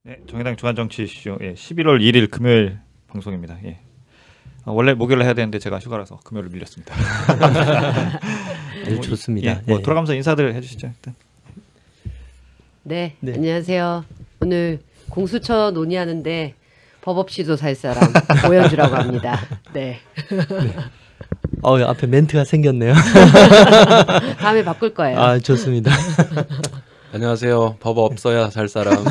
네, 정의당 주간정치 이슈 11월 1일 금요일 방송입니다. 원래 목요일에 해야 되는데 제가 휴가라서 금요일로 밀렸습니다. 좋습니다. 돌아가면서 인사들 해주시죠. 일단. 네, 안녕하세요. 오늘 공수처 논의하는데 법 없이도 살 사람 오연주라고 합니다. 네. 앞에 멘트가 생겼네요. 다음에 바꿀 거예요. 아, 좋습니다. 안녕하세요. 법 없어야 살 사람.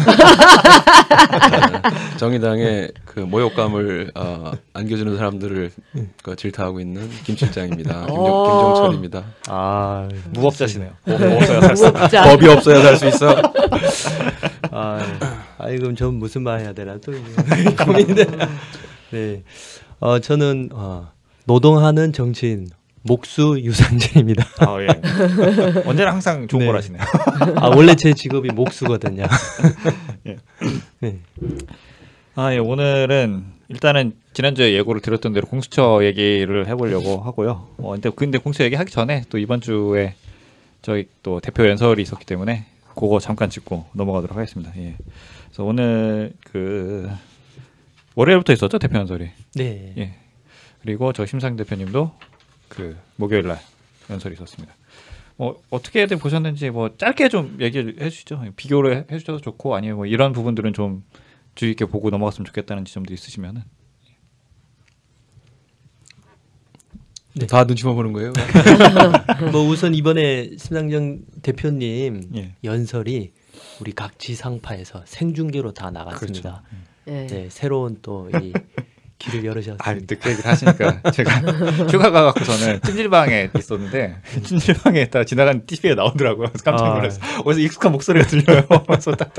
정의당의 그 모욕감을 안겨주는 사람들을 질타하고 있는 김 실장입니다. 김종철입니다. 아, 무법자시네요. 법이 없어야 살 수. 법이 없어야 살 수 있어. 그럼 전 무슨 말 해야 되나 또 고민돼. 네, 저는 노동하는 정치인 목수 유상진입니다. 언제나 항상 좋은 걸 하시네요. 원래 제 직업이 목수거든요. 네. 오늘은 일단은 지난주에 예고를 드렸던 대로 공수처 얘기를 해보려고 하고요. 근데 공수처 얘기하기 전에 또 이번 주에 저희 또 대표 연설이 있었기 때문에 그거 잠깐 짚고 넘어가도록 하겠습니다. 그래서 오늘 월요일부터 있었죠, 대표 연설이. 네. 그리고 저 심상 대표님도 목요일 날 연설이 있었습니다. 어떻게들 보셨는지 짧게 좀 얘기해 주시죠. 비교를 해주셔도 좋고 아니면 이런 부분들은 좀 주의 있게 보고 넘어갔으면 좋겠다는 지점도 있으시면은. 네. 다 눈치만 보는 거예요? 우선 이번에 심상정 대표님 연설이 우리 각 지상파에서 생중계로 다 나갔습니다. 그렇죠. 네, 새로운 또 이 길을 열으셨습니다. 늦게 얘기를 하시니까 제가 휴가 가갖고서는 찜질방에 있었는데 찜질방에 딱 지나가는 TV에 나오더라고요. 그래서 깜짝 놀랐어요. 어디서 익숙한 목소리가 들려요. 그래서 딱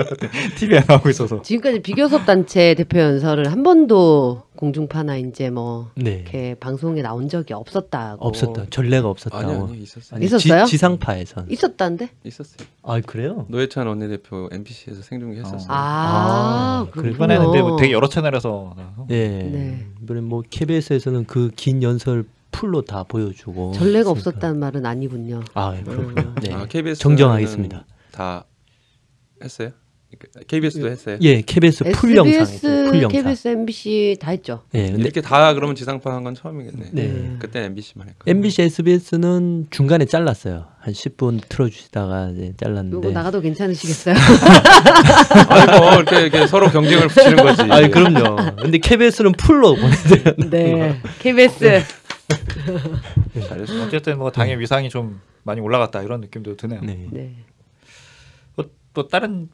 TV에 나오고 있어서. 지금까지 비교섭 단체 대표 연설을 한 번도 공중파나 이제 이렇게 방송에 나온 적이 없었다고. 없었다. 전례가 없었다고. 아니 있었어요. 있었어요? 지상파에선 있었다는데? 있었어요. 그래요? 노회찬 원내대표 MBC에서 생중계했었어요. 그렇군요. 이번에는 근데 되게 여러 채널에서 나와서. 이번에 KBS에서는 그 긴 연설 풀로 다 보여주고. 전례가 없었다는 말은 아니군요. 그렇군요. 네. KBS 정정하겠습니다. 다 했어요? KBS도 했어요? KBS 풀 영상. KBS, MBC 다 했죠. 근데 이렇게 다 그러면 지상파 한 건 처음이겠네. 그때 MBC만 했고. MBC, SBS는 중간에 잘랐어요. 한 10분 틀어주시다가 이제 잘랐는데. 요거 나가도 괜찮으시겠어요? 이렇게 서로 경쟁을 붙이는 거지. 그럼요. 근데 KBS는 풀로 보내드렸는데. 네, KBS. 잘했어요. 어쨌든 당의 위상이 좀 많이 올라갔다 이런 느낌도 드네요. 네. 또 다른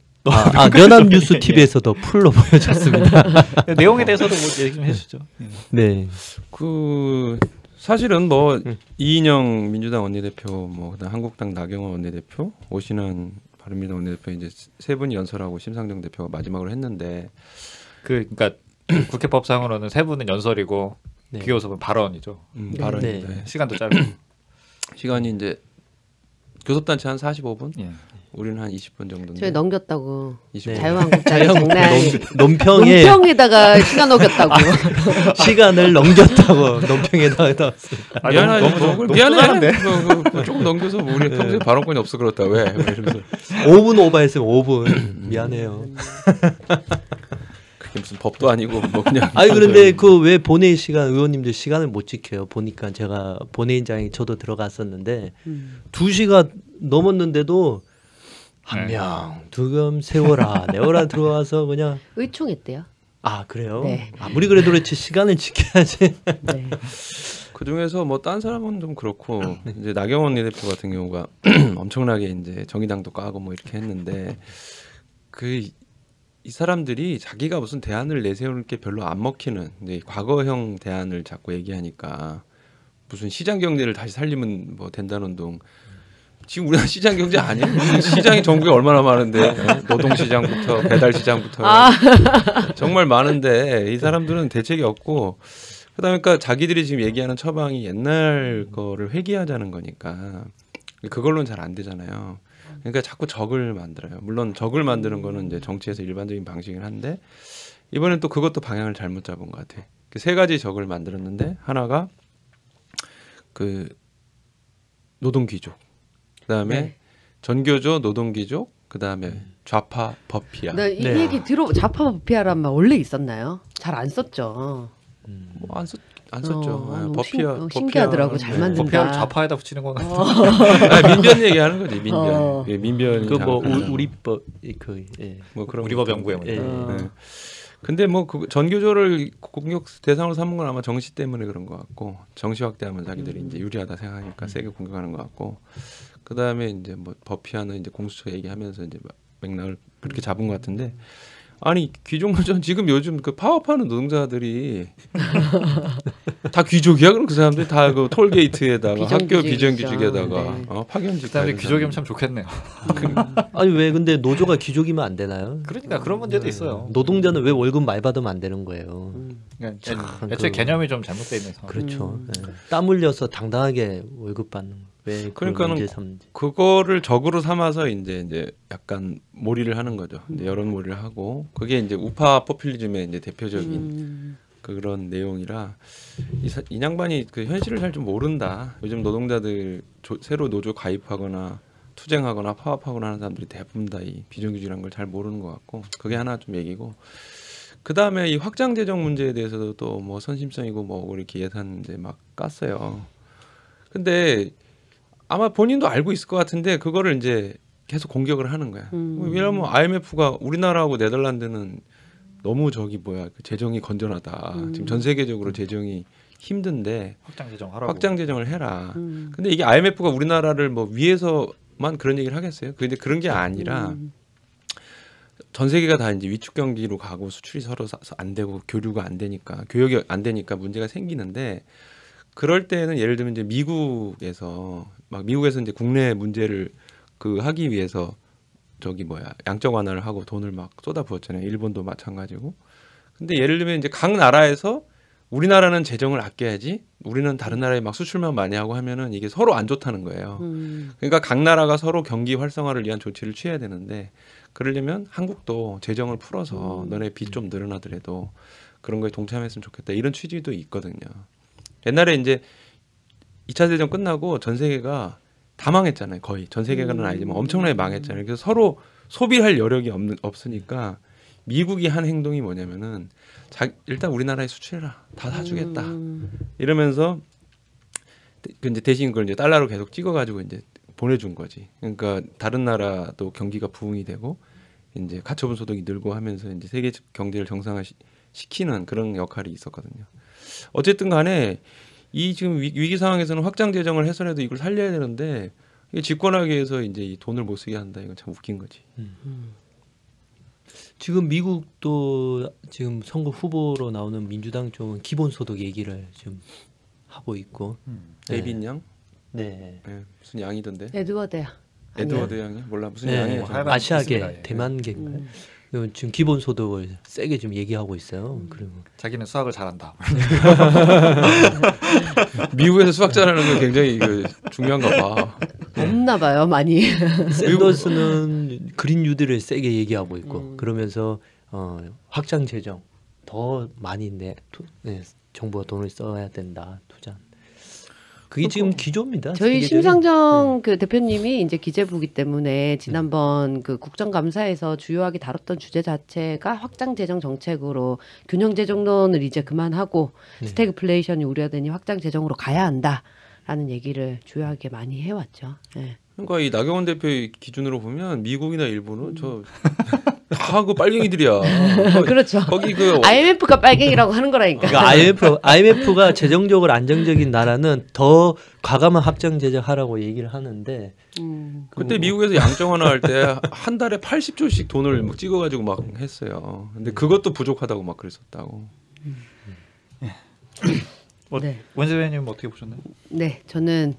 연합뉴스 TV에서도 풀로 보여줬습니다. 내용에 대해서도 얘기 좀 해주시죠. 네. 사실은 이인영 민주당 원내대표, 그다음 한국당 나경원 원내대표, 오신환 바른미래당 원내대표 이제 세 분이 연설하고 심상정 대표가 마지막으로 했는데, 그러니까 국회법상으로는 세 분은 연설이고 비교섭은 발언이죠. 발언인데 시간도 짧고 시간이 이제 교섭단체 한 45분. 우리는 한 20분 정도. 저희 넘겼다고. 네. 자유한국당 장난. 논평에 시간 넘겼다고. 시간을 넘겼다고 논평에다가 넣었습니다. 미안해. 조금 넘겨서 우리 평소에 발언권이 없어 그렇다. 왜? 이러면서 5분 오버했으면 5분. 미안해요. 그게 무슨 법도 아니고 그냥. 그런데 왜 본회의 시간 의원님들 시간을 못 지켜요. 보니까 제가 본회의장에 저도 들어갔었는데 2시가 넘었는데도 한 명, 두 명 세워라, 내워라 들어와서 그냥 의총했대요. 그래요? 네. 아무리 그래도 그렇지 시간을 지켜야지. 네. 그 중에서 딴 사람은 좀 그렇고 이제 나경원 대표 같은 경우가 엄청나게 이제 정의당도 까고 이렇게 했는데 이 사람들이 자기가 무슨 대안을 내세우는 게 별로 안 먹히는 이제 과거형 대안을 자꾸 얘기하니까 무슨 시장 경제를 다시 살리면 된다는 둥. 지금 우리나라 시장 경제 아니에요? 시장이 전국에 얼마나 많은데 노동시장부터 배달시장부터 정말 많은데 이 사람들은 대책이 없고 그다음에 자기들이 지금 얘기하는 처방이 옛날 거를 회귀하자는 거니까 그걸로는 잘 안 되잖아요. 그러니까 자꾸 적을 만들어요. 물론 적을 만드는 거는 이제 정치에서 일반적인 방식이긴 한데 이번엔 또 그것도 방향을 잘못 잡은 것 같아. 세 가지 적을 만들었는데 하나가 노동귀족. 그다음에 전교조, 노동귀족, 그다음에 좌파 버피아. 나 이 네. 얘기 좌파 버피아란 말 원래 있었나요? 잘 안 썼죠. 뭐 안 썼죠. 너무 버피아 신기하더라고. 잘 만든다. 버피아를 좌파에다 붙이는 건 민변 얘기하는 거지. 민변. 예, 민변. 그 뭐 우리법 그 예. 뭐 그런 우리법 연구에 예. 네. 근데 뭐 그 전교조를 공격 대상으로 삼은 건 아마 정시 때문에 그런 것 같고 정시 확대하면 자기들이 이제 유리하다 생각하니까 세게 공격하는 것 같고 그 다음에 이제 뭐 버피아는 이제 공수처 얘기하면서 이제 맥락을 그렇게 잡은 것 같은데 아니 귀족노조 지금 요즘 그 파업하는 노동자들이 다 귀족이야 그럼 그 사람들 다 그 톨게이트에다가 학교 비정규직에다가 네. 파견직 그다음에 귀족이면 참 좋겠네요. 아니 왜 근데 노조가 귀족이면 안 되나요? 그러니까 그런 문제도 있어요. 노동자는 왜 월급 많이 받으면 안 되는 거예요? 그러니까 애초에 개념이 좀 잘못돼 있는 상황. 그렇죠. 예. 땀 흘려서 당당하게 월급 받는 거. 왜 그러니까는 문제 삼는지. 그거를 적으로 삼아서 이제 약간 몰이를 하는 거죠. 이제 여론 몰이를 하고 그게 이제 우파 포퓰리즘의 이제 대표적인 그런 내용이라 이 양반이 그 현실을 잘 좀 모른다. 요즘 노동자들 새로 노조 가입하거나 투쟁하거나 파업하거나 하는 사람들이 대부분 다 이 비정규직이라는 걸 잘 모르는 것 같고 그게 하나 좀 얘기고 그 다음에 이 확장 재정 문제에 대해서도 또 뭐 선심성이고 뭐 이렇게 예산 이제 막 깠어요. 근데 아마 본인도 알고 있을 것 같은데 그거를 이제 계속 공격을 하는 거야. 왜냐하면 IMF가 우리나라하고 네덜란드는 너무 그 재정이 건전하다. 지금 전 세계적으로 재정이 힘든데 확장 재정 하라고. 확장 재정을 해라. 근데 이게 IMF가 우리나라를 뭐 위해서만 그런 얘기를 하겠어요? 근데 그런 게 아니라 전 세계가 다 이제 위축 경기로 가고 수출이 서로 안 되고 교류가 안 되니까 교역이 안 되니까 문제가 생기는데 그럴 때는 예를 들면 이제 미국에서 이제 국내 문제를 하기 위해서 양적 완화를 하고 돈을 막 쏟아부었잖아요. 일본도 마찬가지고. 근데 예를 들면 이제 각 나라에서 우리나라는 재정을 아껴야지 우리는 다른 나라에 막 수출만 많이 하고 하면은 이게 서로 안 좋다는 거예요. 그러니까 각 나라가 서로 경기 활성화를 위한 조치를 취해야 되는데 그러려면 한국도 재정을 풀어서 너네 빚 좀 늘어나더라도 그런 거에 동참했으면 좋겠다. 이런 취지도 있거든요. 옛날에 이제 2차 대전 끝나고 전 세계가 다 망했잖아요. 거의 전 세계가는 아니지만 엄청나게 망했잖아요. 그래서 서로 소비할 여력이 없으니까 미국이 한 행동이 뭐냐면은 일단 우리나라에 수출해라. 다 사주겠다. 이러면서 이제 대신 그걸 이제 달러로 계속 찍어가지고 이제 보내준 거지. 그러니까 다른 나라도 경기가 부흥이 되고 이제 가처분 소득이 늘고 하면서 이제 세계 경제를 정상화시키는 그런 역할이 있었거든요. 어쨌든 간에 이 지금 위기 상황에서는 확장 재정을 해서라도 이걸 살려야 되는데 이게 집권하기 위해서 이제 이 돈을 못 쓰게 한다. 이건 참 웃긴 거지. 지금 미국도 지금 선거 후보로 나오는 민주당 쪽은 기본소득 얘기를 지금 하고 있고. 에빈 양? 네. 네, 무슨 양이던데? 에드워드야. 에드워드 양이 몰라 무슨 네. 양이에요. 하여간 아시아계 있습니다. 대만계인가요? 지금 기본소득을 세게 좀 얘기하고 있어요. 그리고 자기는 수학을 잘한다. 미국에서 수학 잘하는 건 굉장히 중요한가 봐. 없나 봐요, 많이. 샌더스는 그린 뉴딜을 세게 얘기하고 있고 그러면서 확장 재정 더 많이 정부가 돈을 써야 된다. 투자. 그게 지금 기조입니다. 저희 세계적인. 심상정 그 대표님이 이제 기재부기 때문에 지난번 그 국정감사에서 주요하게 다뤘던 주제 자체가 확장 재정 정책으로 균형 재정론을 이제 그만하고 스태그플레이션이 우려되니 확장 재정으로 가야 한다라는 얘기를 주요하게 많이 해왔죠. 네. 그러니까 이 나경원 대표의 기준으로 보면 미국이나 일본은 다 그 빨갱이들이야. 그렇죠. 거기 IMF가 빨갱이라고 하는 거라니까. 그러니까 IMF가 재정적으로 안정적인 나라는 더 과감한 확장 재정하라고 얘기를 하는데 그때 미국에서 양적 완화할 때 한 달에 80조씩 돈을 막 찍어가지고 막 했어요. 근데 그것도 부족하다고 막 그랬었다고. 네. 원재배님 어떻게 보셨나요? 네, 저는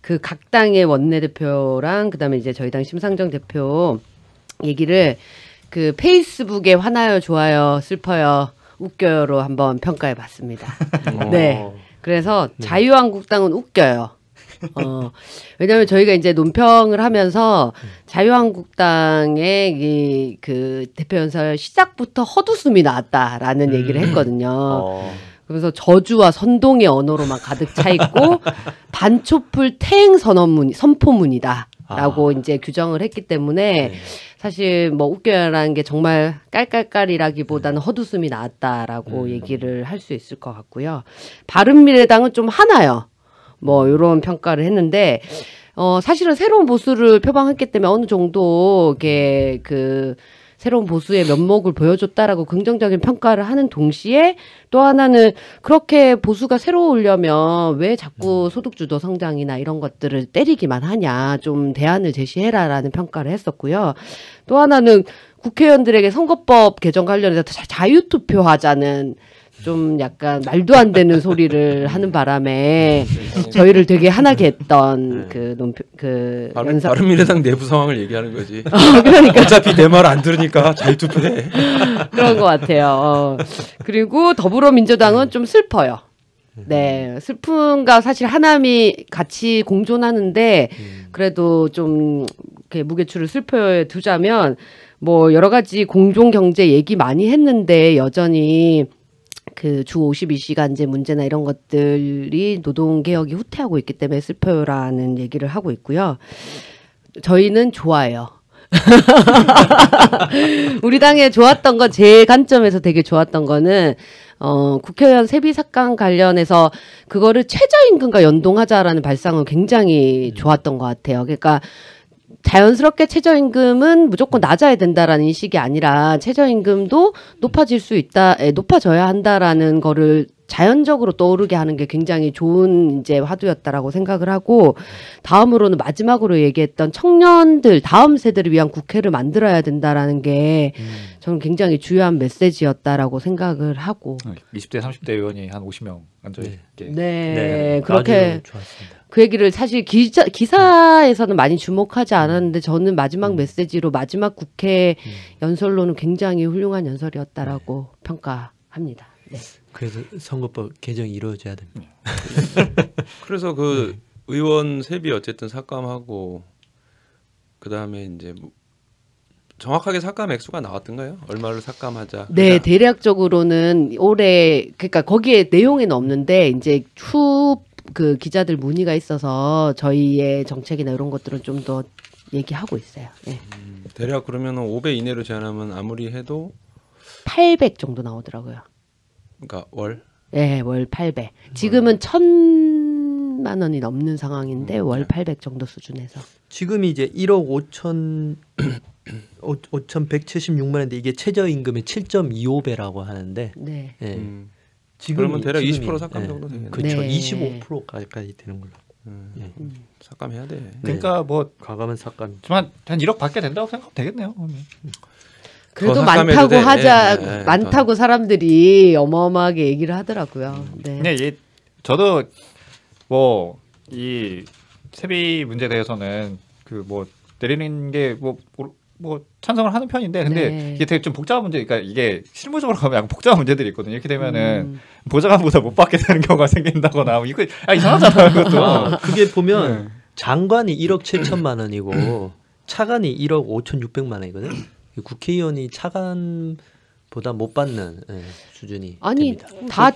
그 각 당의 원내대표랑 그다음에 이제 저희 당 심상정 대표 얘기를 그 페이스북에 화나요, 좋아요, 슬퍼요, 웃겨요로 한번 평가해봤습니다. 네, 그래서 자유한국당은 웃겨요. 왜냐하면 저희가 이제 논평을 하면서 자유한국당의 그 대표 연설 시작부터 헛웃음이 나왔다라는 얘기를 했거든요. 그래서 저주와 선동의 언어로만 가득 차 있고 반초풀 태행 선포문이다. 라고 이제 규정을 했기 때문에 네. 사실 뭐 웃겨요라는 게 정말 깔깔깔이라기보다는 헛웃음이 나왔다라고 얘기를 할 수 있을 것 같고요. 바른미래당은 좀 하나요. 뭐 이런 평가를 했는데 사실은 새로운 보수를 표방했기 때문에 어느 정도 이게 그 새로운 보수의 면목을 보여줬다라고 긍정적인 평가를 하는 동시에 또 하나는 그렇게 보수가 새로우려면 왜 자꾸 소득주도 성장이나 이런 것들을 때리기만 하냐 좀 대안을 제시해라라는 평가를 했었고요. 또 하나는 국회의원들에게 선거법 개정 관련해서 자유투표 하자는 좀 약간 말도 안 되는 소리를 하는 바람에 저희를 되게 화나게 했던 그 바른미래당 내부 상황을 얘기하는 거지. 그러니까 어차피 내 말 안 들으니까 자유투표해. 그런 것 같아요. 그리고 더불어민주당은 좀 슬퍼요. 네, 슬픔과 사실 하남이 같이 공존하는데 그래도 좀 이렇게 무게추를 슬퍼에 두자면 뭐 여러 가지 공존 경제 얘기 많이 했는데 여전히 그 주 52시간제 문제나 이런 것들이 노동개혁이 후퇴하고 있기 때문에 슬퍼요라는 얘기를 하고 있고요. 저희는 좋아요. 우리 당에 좋았던 건 제 관점에서 되게 좋았던 거는 국회의원 세비 삭감 관련해서 그거를 최저임금과 연동하자라는 발상은 굉장히 좋았던 것 같아요. 그러니까 자연스럽게 최저임금은 무조건 낮아야 된다라는 인식이 아니라 최저임금도 높아질 수 있다, 높아져야 한다라는 거를 자연적으로 떠오르게 하는 게 굉장히 좋은 이제 화두였다라고 생각을 하고 다음으로는 마지막으로 얘기했던 청년들 다음 세대를 위한 국회를 만들어야 된다라는 게 저는 굉장히 중요한 메시지였다라고 생각을 하고 20대 30대 의원이 한 50명 앉아 있게. 네, 그렇게 아주 좋았습니다. 그 얘기를 사실 기사에서는 많이 주목하지 않았는데 저는 마지막 메시지로 마지막 국회 연설로는 굉장히 훌륭한 연설이었다라고 평가합니다. 네. 그래서 선거법 개정이 이루어져야 됩니다. 그래서 그 의원 세비 어쨌든 삭감하고 그 다음에 이제 뭐 정확하게 삭감 액수가 나왔던가요? 얼마를 삭감하자. 네, 대략적으로는 올해 그러니까 거기에 내용에는 없는데 이제 추 그 기자들 문의가 있어서 저희의 정책이나 이런 것들은 좀 더 얘기하고 있어요. 네. 대략 그러면 5배 이내로 제한하면 아무리 해도 800 정도 나오더라고요. 그러니까 월? 네, 월 800. 지금은 1,000만 원이 넘는 상황인데 월 800 정도 수준에서. 지금이 이제 1억 5,176만 원인데 이게 최저임금의 7.25배라고 하는데 네. 예. 그러면 대략 지금이, 20% 삭감 정도 되겠네. 그렇죠. 네. 25%까지 되는 걸로. 삭감해야 돼. 그러니까 뭐 과감한 삭감. 한 1억 받게 된다고 생각하면 되겠네요. 그래도 더 삭감해도 많다고 돼. 하자 예, 예, 많다고 사람들이 어마어마하게 얘기를 하더라고요. 네. 근데 저도 뭐 이 세비 문제에 대해서는 그 뭐 내리는 게 뭐 찬성을 하는 편인데 근데 네. 이게 되게 좀 복잡한 문제. 그러니까 이게 실무적으로 가면 약간 복잡한 문제들이 있거든요. 이렇게 되면은 보좌관보다 못 받게 되는 경우가 생긴다거나 뭐 이거 이상하잖아요. 그것도. 그게 보면 네. 장관이 1억 7천만 원이고 차관이 1억 5,600만 원이거든. 국회의원이 차관보다 못 받는 수준이 아니 됩니다. 다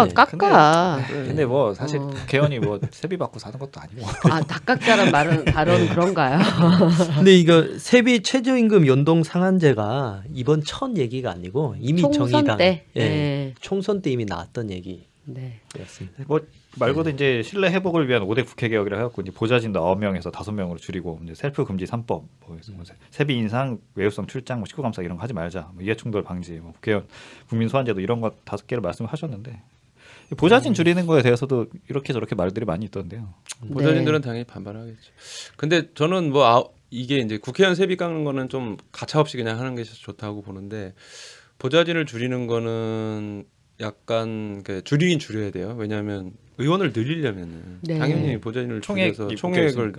네. 깎아. 근데 뭐 사실 국회의원이 뭐 세비 받고 사는 것도 아니고. 다 깎자란 발언 그런가요? 근데 이거 세비 최저임금 연동 상한제가 이번 첫 얘기가 아니고 이미 총선 정의당 때. 예, 네. 총선 때 이미 나왔던 얘기였습니다. 네. 뭐 말고도 이제 신뢰 회복을 위한 5대 국회 개혁이라 해갖고 이제 보좌진도 9명에서 5명으로 줄이고 이제 셀프 금지 3법, 뭐 세비 인상, 외유성 출장, 뭐 식구 감사 이런 거 하지 말자, 뭐 이해충돌 방지, 뭐 국회의원 국민 소환제도 이런 거 5개를 말씀하셨는데 보좌진 줄이는 거에 대해서도 이렇게 저렇게 말들이 많이 있던데요. 보좌진들은 당연히 반발하겠죠. 근데 저는 이게 이제 국회의원 세비 깎는 거는 좀 가차없이 그냥 하는 게 좋다고 보는데 보좌진을 줄이는 거는 약간 줄이긴 줄여야 돼요. 왜냐하면 의원을 늘리려면은 네. 당연히 보좌진을 줄여서 총액을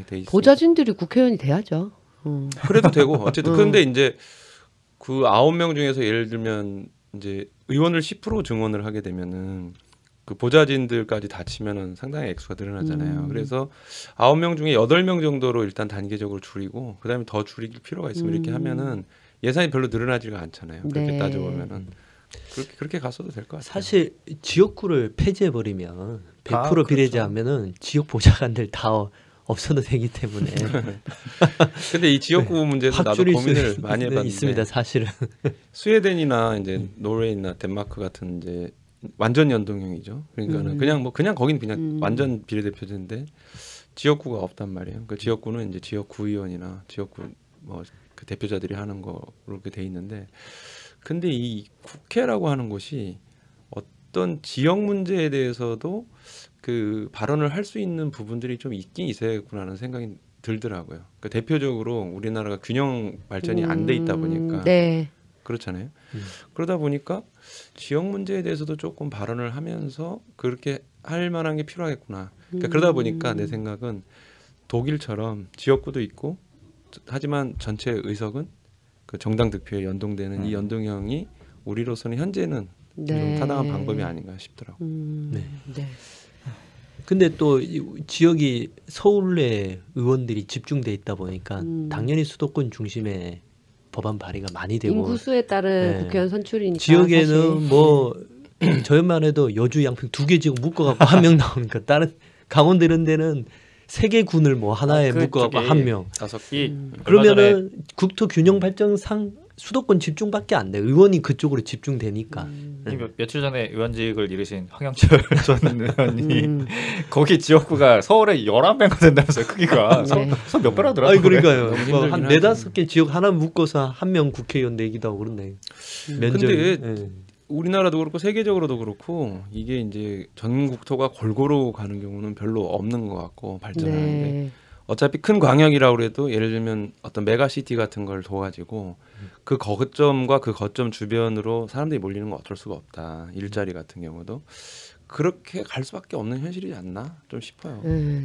돼 있어요. 보좌진들이 국회의원이 돼야죠. 그래도 되고 어쨌든 그런데 이제 그 9명 중에서 예를 들면 이제 의원을 10% 증원을 하게 되면은 그 보좌진들까지 다 치면은 상당히 액수가 늘어나잖아요. 그래서 9명 중에 8명 정도로 일단 단계적으로 줄이고 그다음에 더 줄일 필요가 있으면 이렇게 하면은 예산이 별로 늘어나지가 않잖아요. 그렇게 네. 따져보면은 그렇게 갔어도 될 것 같아요. 사실 지역구를 폐지해 버리면 100% 그렇죠. 비례제하면은 지역 보좌관들 다 없어도 되기 때문에 근데 이 지역구 문제도 확 나도 줄일 고민을 수 많이 해봤는데 있습니다. 사실은. 스웨덴이나 이제 노르웨이나 덴마크 같은 이제 완전 연동형이죠. 그러니까는 그냥 거긴 그냥 완전 비례대표제인데 지역구가 없단 말이에요. 그 지역구는 이제 지역구의원이나 지역구 뭐 그 대표자들이 하는 거로 이렇게 돼 있는데, 근데 이 국회라고 하는 곳이 어떤 지역 문제에 대해서도 그 발언을 할 수 있는 부분들이 좀 있긴 있어야겠구나라는 생각이 들더라고요. 그러니까 대표적으로 우리나라가 균형 발전이 안 돼 있다 보니까 네. 그렇잖아요. 그러다 보니까 지역 문제에 대해서도 조금 발언을 하면서 그렇게 할 만한 게 필요하겠구나. 그러니까 그러다 보니까 내 생각은 독일처럼 지역구도 있고 하지만 전체 의석은 그 정당 득표에 연동되는 이 연동형이 우리로서는 현재는 좀 타당한 방법이 아닌가 싶더라고요. 네. 네. 근데 또 이 지역이 서울에 의원들이 집중돼 있다 보니까 당연히 수도권 중심의 법안 발의가 많이 되고 인구수에 따른 네. 국회의원 선출이니까 지역에는 사실. 뭐 저희만 해도 여주 양평 2개 지역 묶어갖고 한 명 나오니까 다른 강원도 이런 데는 3개 군을 뭐 하나에 묶어갖고 그쪽에 한 명. 5개 그러면은 국토 균형 발전상 수도권 집중밖에 안 돼. 의원이 그쪽으로 집중되니까. 며칠 전에 의원직을 잃으신 황영철 전 의원이 거기 지역구가 서울에 11배가 된다면서요. 크기가 네. 서울 몇 배라 하더라고요. 아니 그러니까요. 너무 뭐한 힘들긴 4-5개 지역 하나 묶어서 한 명 국회의원 내기도 하고 그렇네. 면접. 근데 우리나라도 그렇고 세계적으로도 그렇고 이게 이제 전국토가 골고루 가는 경우는 별로 없는 것 같고 발전하는데 네. 어차피 큰 광역이라고 그래도 예를 들면 어떤 메가시티 같은 걸 둬가지고 그 거점과 그 거점 주변으로 사람들이 몰리는 건 어쩔 수가 없다. 일자리 같은 경우도 그렇게 갈 수밖에 없는 현실이지 않나 좀 싶어요.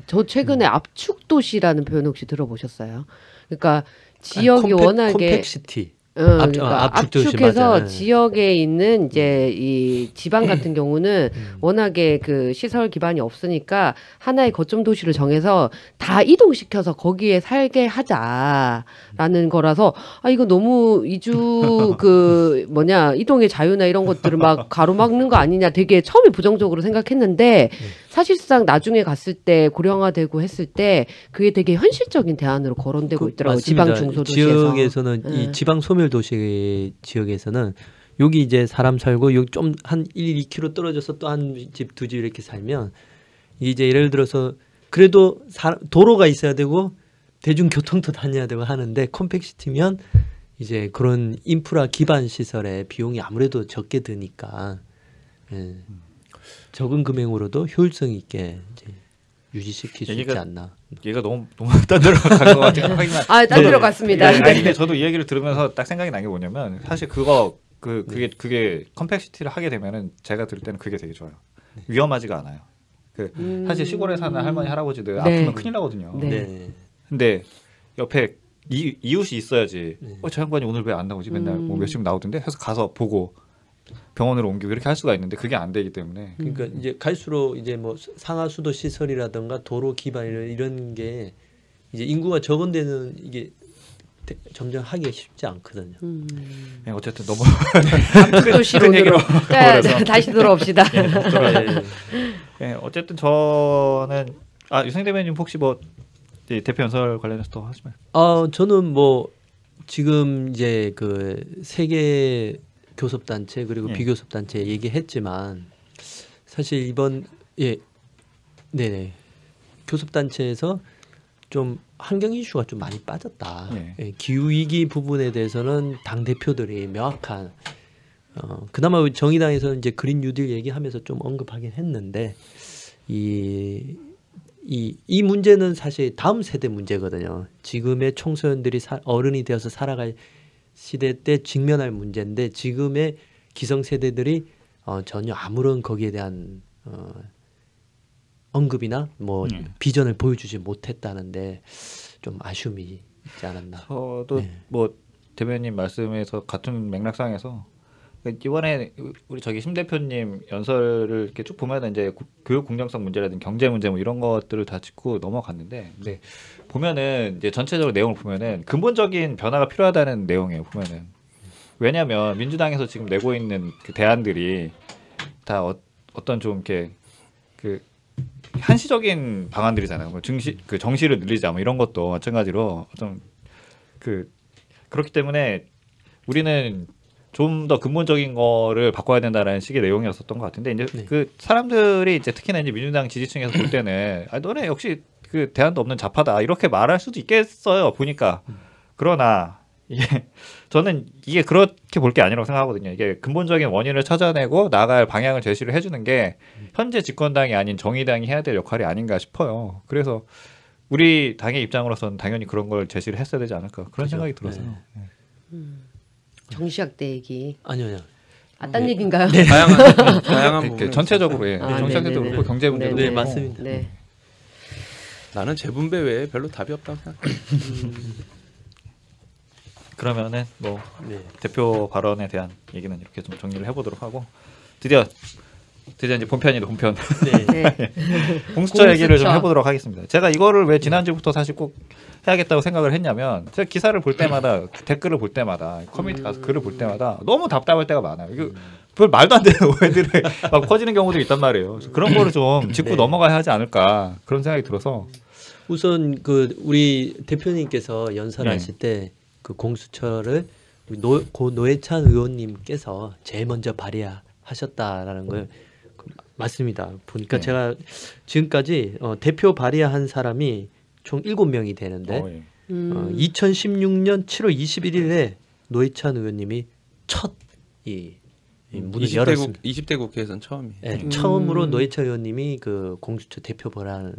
저 최근에 압축 도시라는 표현 혹시 들어보셨어요? 그러니까 지역이 워낙에 콤팩시티. 그러니까 압축 도시 압축해서 맞아요. 지역에 있는 이제 이 지방 같은 경우는 워낙에 그 시설 기반이 없으니까 하나의 거점 도시를 정해서 다 이동시켜서 거기에 살게 하자라는 거라서 이거 너무 이주 그 이동의 자유나 이런 것들을 막 가로막는 거 아니냐 되게 처음에 부정적으로 생각했는데 사실상 나중에 갔을 때 고령화되고 했을 때 그게 되게 현실적인 대안으로 거론되고 있더라고요. 맞습니다. 지방 중소도시에서. 지역에서는 이 지방 소멸 도시 지역에서는 여기 이제 사람 살고 여기 좀 한 1-2km 떨어져서 또 한 집 두 집 이렇게 살면 이제 예를 들어서 그래도 도로가 있어야 되고 대중교통도 다녀야 되고 하는데 컴팩시티면 이제 그런 인프라 기반 시설에 비용이 아무래도 적게 드니까 적은 금액으로도 효율성 있게 이제 유지시킬 수 있지 않나. 얘가 너무 딴 데로 간 것 같긴 하지만 딴 데로 갔습니다. 아니 근데 저도 이 얘기를 들으면서 딱 생각이 난 게 뭐냐면 사실 그게 컴팩시티를 하게 되면은 제가 들을 때는 그게 되게 좋아요. 위험하지가 않아요. 사실 시골에 사는 할머니 할아버지들 네. 아프면 큰일 나거든요. 네. 근데 옆에 이웃이 있어야지. 저 양반이 오늘 왜 안 나오지? 맨날 뭐 몇십 나오던데 해서 가서 보고 병원으로 옮기고 이렇게 할 수가 있는데 그게 안 되기 때문에. 그러니까 이제 갈수록 이제 뭐 상하수도 시설이라든가 도로 기반 이런 게 이제 인구가 적은 데는 이게 점점 하기가 쉽지 않거든요. 네, 어쨌든 너무 압축도시론으로 다시 돌아옵시다. 네, 어쨌든 저는 유승 대변인 혹시 뭐 대표 연설 관련해서 더 하시면. 저는 뭐 지금 이제 그 세계 교섭단체 그리고 비교섭단체 얘기했지만 사실 이번 네네 교섭단체에서 좀 환경 이슈가 좀 많이 빠졌다. 기후 위기 부분에 대해서는 당 대표들이 명확한 그나마 정의당에서는 이제 그린 뉴딜 얘기하면서 좀 언급하긴 했는데 이 문제는 사실 다음 세대 문제거든요. 지금의 청소년들이 어른이 되어서 살아갈 시대 때 직면할 문제인데 지금의 기성세대들이 전혀 아무런 거기에 대한 언급이나 뭐 비전을 보여주지 못했다는데 좀 아쉬움이 있지 않았나. 저도 뭐 대변인 말씀에서 같은 맥락상에서 이번에 우리 심 대표님 연설을 이렇게 쭉 보면 이제 교육 공정성 문제라든지 경제 문제 뭐 이런 것들을 다 짚고 넘어갔는데, 근데 보면은 이제 전체적으로 내용을 보면은 근본적인 변화가 필요하다는 내용이에요. 보면은 왜냐하면 민주당에서 지금 내고 있는 그 대안들이 다 어떤 좀 이렇게 그 한시적인 방안들이잖아요. 뭐 그 정시를 늘리자 뭐 이런 것도 마찬가지로 좀 그렇기 때문에 우리는 좀 더 근본적인 거를 바꿔야 된다라는 식의 내용이었었던 것 같은데 이제 네. 그 사람들이 이제 특히나 이제 민주당 지지층에서 볼 때는 너네 역시 그 대안도 없는 좌파다 이렇게 말할 수도 있겠어요 보니까. 그러나 이게 저는 이게 그렇게 볼 게 아니라고 생각하거든요. 이게 근본적인 원인을 찾아내고 나갈 방향을 제시를 해주는 게 현재 집권당이 아닌 정의당이 해야 될 역할이 아닌가 싶어요. 그래서 우리 당의 입장으로서는 당연히 그런 걸 제시를 했어야 되지 않을까 그런 그죠. 생각이 들어서요. 네. 정시학대 얘기. 아니요. 딴 얘기인가요? 다양한 이렇게 부분에 전체적으로 예. 아, 정치학대도 네네네. 그렇고 경제 문제도 네네. 네, 그렇고. 맞습니다. 네. 나는 재분배 외에 별로 답이 없다고 생각해. 그러면은 뭐 네. 대표 발언에 대한 얘기는 이렇게 좀 정리를 해보도록 하고 드디어 이제 본편이다 본편. 네. 네. 공수처 얘기를 좀 공수처. 해보도록 하겠습니다. 제가 이거를 왜 지난주부터 사실 꼭 해야겠다고 생각을 했냐면 제가 기사를 볼 때마다 댓글을 볼 때마다 커뮤니티 가서 글을 볼 때마다 너무 답답할 때가 많아요. 이거 별 말도 안 되는 오해들이 막 퍼지는 경우들이 있단 말이에요. 그래서 그런 거를 좀 짚고 네. 넘어가야 하지 않을까 그런 생각이 들어서 우선 그 우리 대표님께서 연설하실 때 그 공수처를 우리 고 노회찬 의원님께서 제일 먼저 발의하셨다라는 걸 맞습니다. 보니까 네. 제가 지금까지 대표 발의한 사람이 총 7명이 되는데 예. 2016년 7월 21일에 노회찬 의원님이 첫 이 문을 열었습니다. 20대 국회에서는 처음이에요. 네, 처음으로 노회찬 의원님이 그 공수처 대표 발안을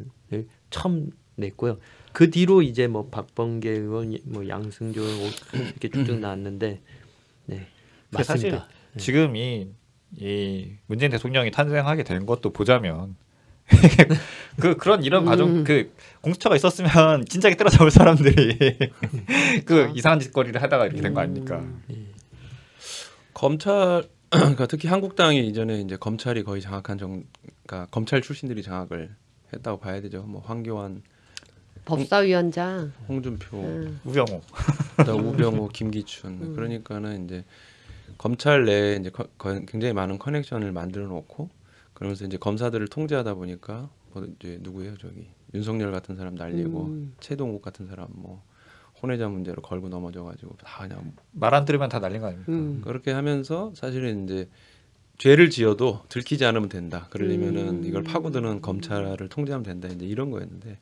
처음 냈고요. 그 뒤로 이제 뭐 박범계 의원, 뭐 양승조 의원 이렇게 쭉쭉 나왔는데, 네 근데 사실 맞습니다. 지금 이 문재인 대통령이 탄생하게 된 것도 보자면 그런 이런 과정 그 공수처가 있었으면 진작에 때려잡을 사람들이 그 이상한 짓거리를 하다가 이렇게 된 거 아닙니까? 검찰 그러니까 특히 한국당이 이전에 이제 검찰이 거의 장악한 그러니까 검찰 출신들이 장악을 했다고 봐야 되죠. 뭐 황교안, 법사위원장. 홍준표, 우병우. 그다음 우병우, 김기춘. 그러니까는 이제 검찰 내에 이제 굉장히 많은 커넥션을 만들어 놓고 그러면서 이제 검사들을 통제하다 보니까 뭐 이제 누구예요 저기 윤석열 같은 사람 날리고 최동욱 같은 사람 뭐 혼외자 문제로 걸고 넘어져가지고 다 그냥 말 안 들으면 다 날린 거 아닙니까? 그렇게 하면서 사실은 이제 죄를 지어도 들키지 않으면 된다. 그러려면은 이걸 파고드는 검찰을 통제하면 된다. 이제 이런 거였는데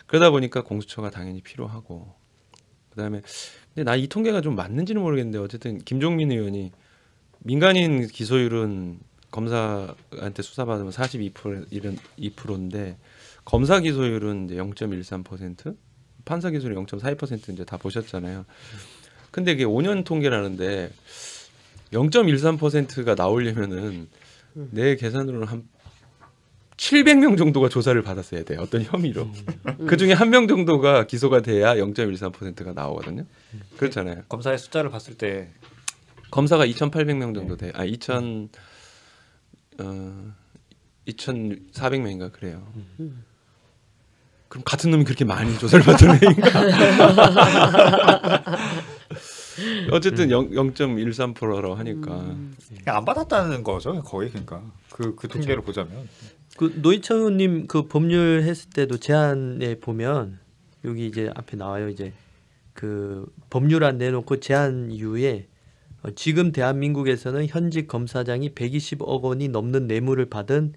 그러다 보니까 공수처가 당연히 필요하고 그다음에 근데 나 이 통계가 좀 맞는지는 모르겠는데 어쨌든 김종민 의원이 민간인 기소율은 검사한테 수사받으면 42%인데 검사 기소율은 이제 0.13%, 판사 기소율 0.42% 이제 다 보셨잖아요. 근데 이게 5년 통계라는데 0.13%가 나오려면은 내 계산으로는 한 700명 정도가 조사를 받았어야 돼요. 어떤 혐의로. 그 중에 한 명 정도가 기소가 돼야 0.13%가 나오거든요. 그렇잖아요. 검사의 숫자를 봤을 때 검사가 2,800명 정도 돼. 2,400명인가 그래요. 그럼 같은 놈이 그렇게 많이 조사를 받은 애인가? 어쨌든 0.13%라고 하니까 그냥 안 받았다는 거죠. 거의 그러니까 그 통계를 보자면 그 노회찬 의원님 그 법률 했을 때도 제안에 보면 여기 이제 앞에 나와요. 이제 그 법률안 내놓고 제안 이후에 지금 대한민국에서는 현직 검사장이 120억 원이 넘는 뇌물을 받은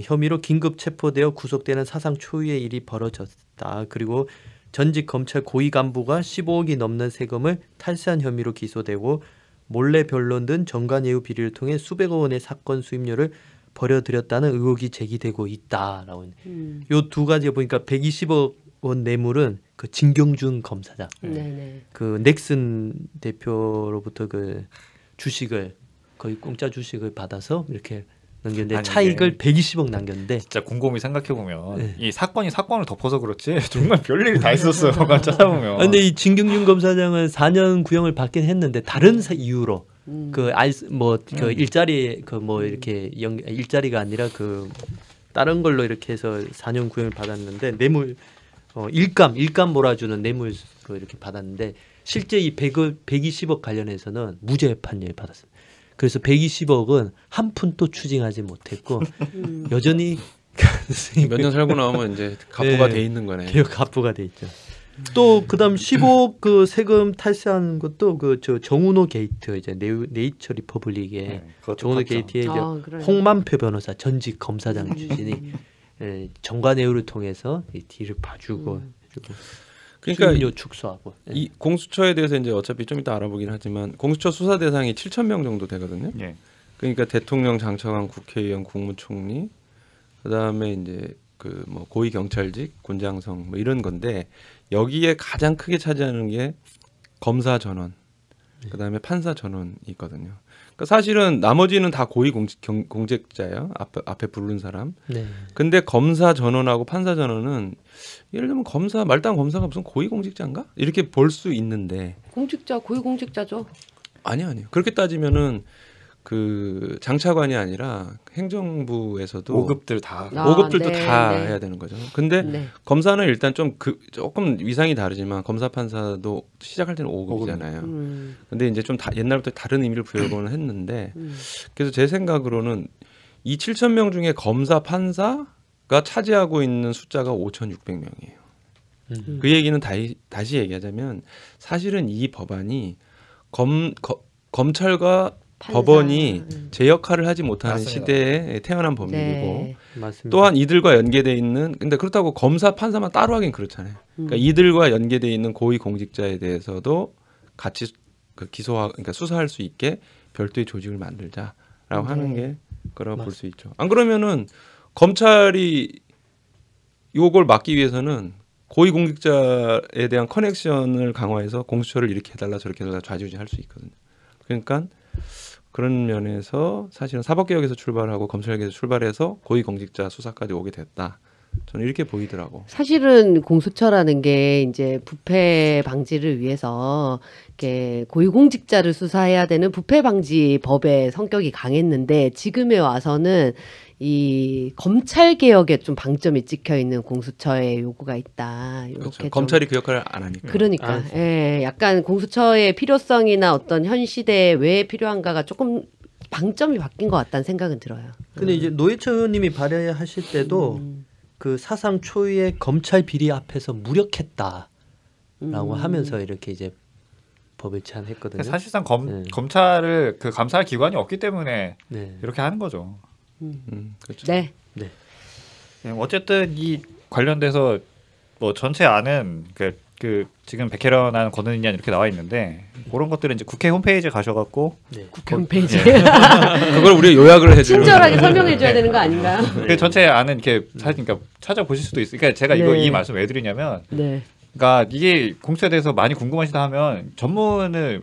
혐의로 긴급 체포되어 구속되는 사상 초유의 일이 벌어졌다. 그리고 전직 검찰 고위 간부가 15억이 넘는 세금을 탈세한 혐의로 기소되고 몰래 변론 등 정관예우 비리를 통해 수백억 원의 사건 수임료를 벌여들였다는 의혹이 제기되고 있다라고. 요 두 가지 보니까 120억 원 뇌물은 그 진경준 검사장, 네네. 그 넥슨 대표로부터 그 주식을 거의 공짜 주식을 받아서 이렇게 남겼는데 아니, 차익을 120억 남겼는데 진짜 곰곰이 생각해 보면 네. 이 사건이 사건을 덮어서 그렇지 정말 별일이 다 있었어요. 찾아보면. 근데 이 진경준 검사장은 4년 구형을 받긴 했는데 다른 이유로 그 일자리 그 뭐 이렇게 일자리가 아니라 그 다른 걸로 이렇게 해서 4년 구형을 받았는데 뇌물 일감 몰아주는 뇌물 그 이렇게 받았는데 실제 이 120억 관련해서는 무죄 판결을 받았어요. 그래서 120억은 한 푼도 추징하지 못했고 여전히 몇 년 살고 나오면 이제 갑부가 네. 돼 있는 거네. 개혁 갑부가 돼 있죠. 또 그다음 15억 그 세금 탈세한 것도 그 저 정운호 게이트 이제 네이처 리퍼블릭의 네, 그것도 정운호 컸죠. 게이트의 이제 그래요. 홍만표 변호사 전직 검사장 출신이 정관예우를 통해서 이 뒤를 봐주고 해주고 그러니까 수임료 축소하고 이 공수처에 대해서 이제 어차피 좀 이따 알아보긴 하지만 공수처 수사 대상이 7,000명 정도 되거든요. 예. 그러니까 대통령, 장차관, 국회의원, 국무총리, 그다음에 이제 그 뭐 고위 경찰직, 군장성 뭐 이런 건데 여기에 가장 크게 차지하는 게 검사 전원, 그다음에 판사 전원이 있거든요. 그러니까 사실은 나머지는 다 고위 공직자예요. 앞에 부른 사람. 네. 근데 검사 전원하고 판사 전원은 예를 들면 검사 말단 검사가 무슨 고위 공직자인가 이렇게 볼 수 있는데 공직자 고위공직자죠. 아니요. 그렇게 따지면은 그 장차관이 아니라 행정부에서도 5급들 다 5급들도 네, 다 네. 해야 되는 거죠. 근데 네. 검사는 일단 좀 조금 위상이 다르지만 검사 판사도 시작할 때는 5급이잖아요. 근데 이제 좀 옛날부터 다른 의미를 부여하고는 했는데 그래서 제 생각으로는 이 7,000명 중에 검사 판사가 차지하고 있는 숫자가 5,600명이에요. 그 얘기는 다시 얘기하자면 사실은 이 법안이 검찰과 판사. 법원이 제 역할을 하지 못하는 맞습니다. 시대에 태어난 법률이고 네. 맞습니다. 또한 이들과 연계돼 있는 근데 그렇다고 검사 판사만 따로 하긴 그렇잖아요. 그러니까 이들과 연계돼 있는 고위 공직자에 대해서도 같이 그 그러니까 수사할 수 있게 별도의 조직을 만들자라고 하는 게 거라고 볼 수 있죠. 안 그러면은 검찰이 요걸 막기 위해서는 고위 공직자에 대한 커넥션을 강화해서 공수처를 이렇게 해달라 저렇게 해달라 좌지우지할 수 있거든요. 그러니까 그런 면에서 사실은 사법개혁에서 출발하고 검찰개혁에서 출발해서 고위공직자 수사까지 오게 됐다. 저는 이렇게 보이더라고. 사실은 공수처라는 게 이제 부패 방지를 위해서 이렇게 고위공직자를 수사해야 되는 부패 방지 법의 성격이 강했는데 지금에 와서는 이 검찰 개혁에 좀 방점이 찍혀 있는 공수처의 요구가 있다. 이렇게 그렇죠. 좀. 검찰이 그 역할을 안 하니까. 그러니까 약간 공수처의 필요성이나 어떤 현 시대에 왜 필요한가가 조금 방점이 바뀐 것 같다는 생각은 들어요. 근데 이제 노회찬 의원님이 발의하실 때도 그 사상 초유의 검찰 비리 앞에서 무력했다라고 하면서 이렇게 이제 법을 제안했거든요. 사실상 네. 검찰을 그 감사할 기관이 없기 때문에 네. 이렇게 하는 거죠. 그렇죠. 네. 예, 어쨌든 이 관련돼서 뭐 전체 안은 그 지금 백혜련안 권은희안 이렇게 나와 있는데 그런 것들은 이제 국회 홈페이지에 가셔갖고 국회 홈페이지 그걸 우리 요약을 해주는 친절하게 설명해 줘야 되는 거 아닌가요? 그 전체 안은 이렇게 그러니까 찾아보실 수도 있어요. 그러니까 제가 네. 이 말씀 왜 드리냐면 네. 그러니까 이게 공수처에 대해서 많이 궁금하시다 하면 전문을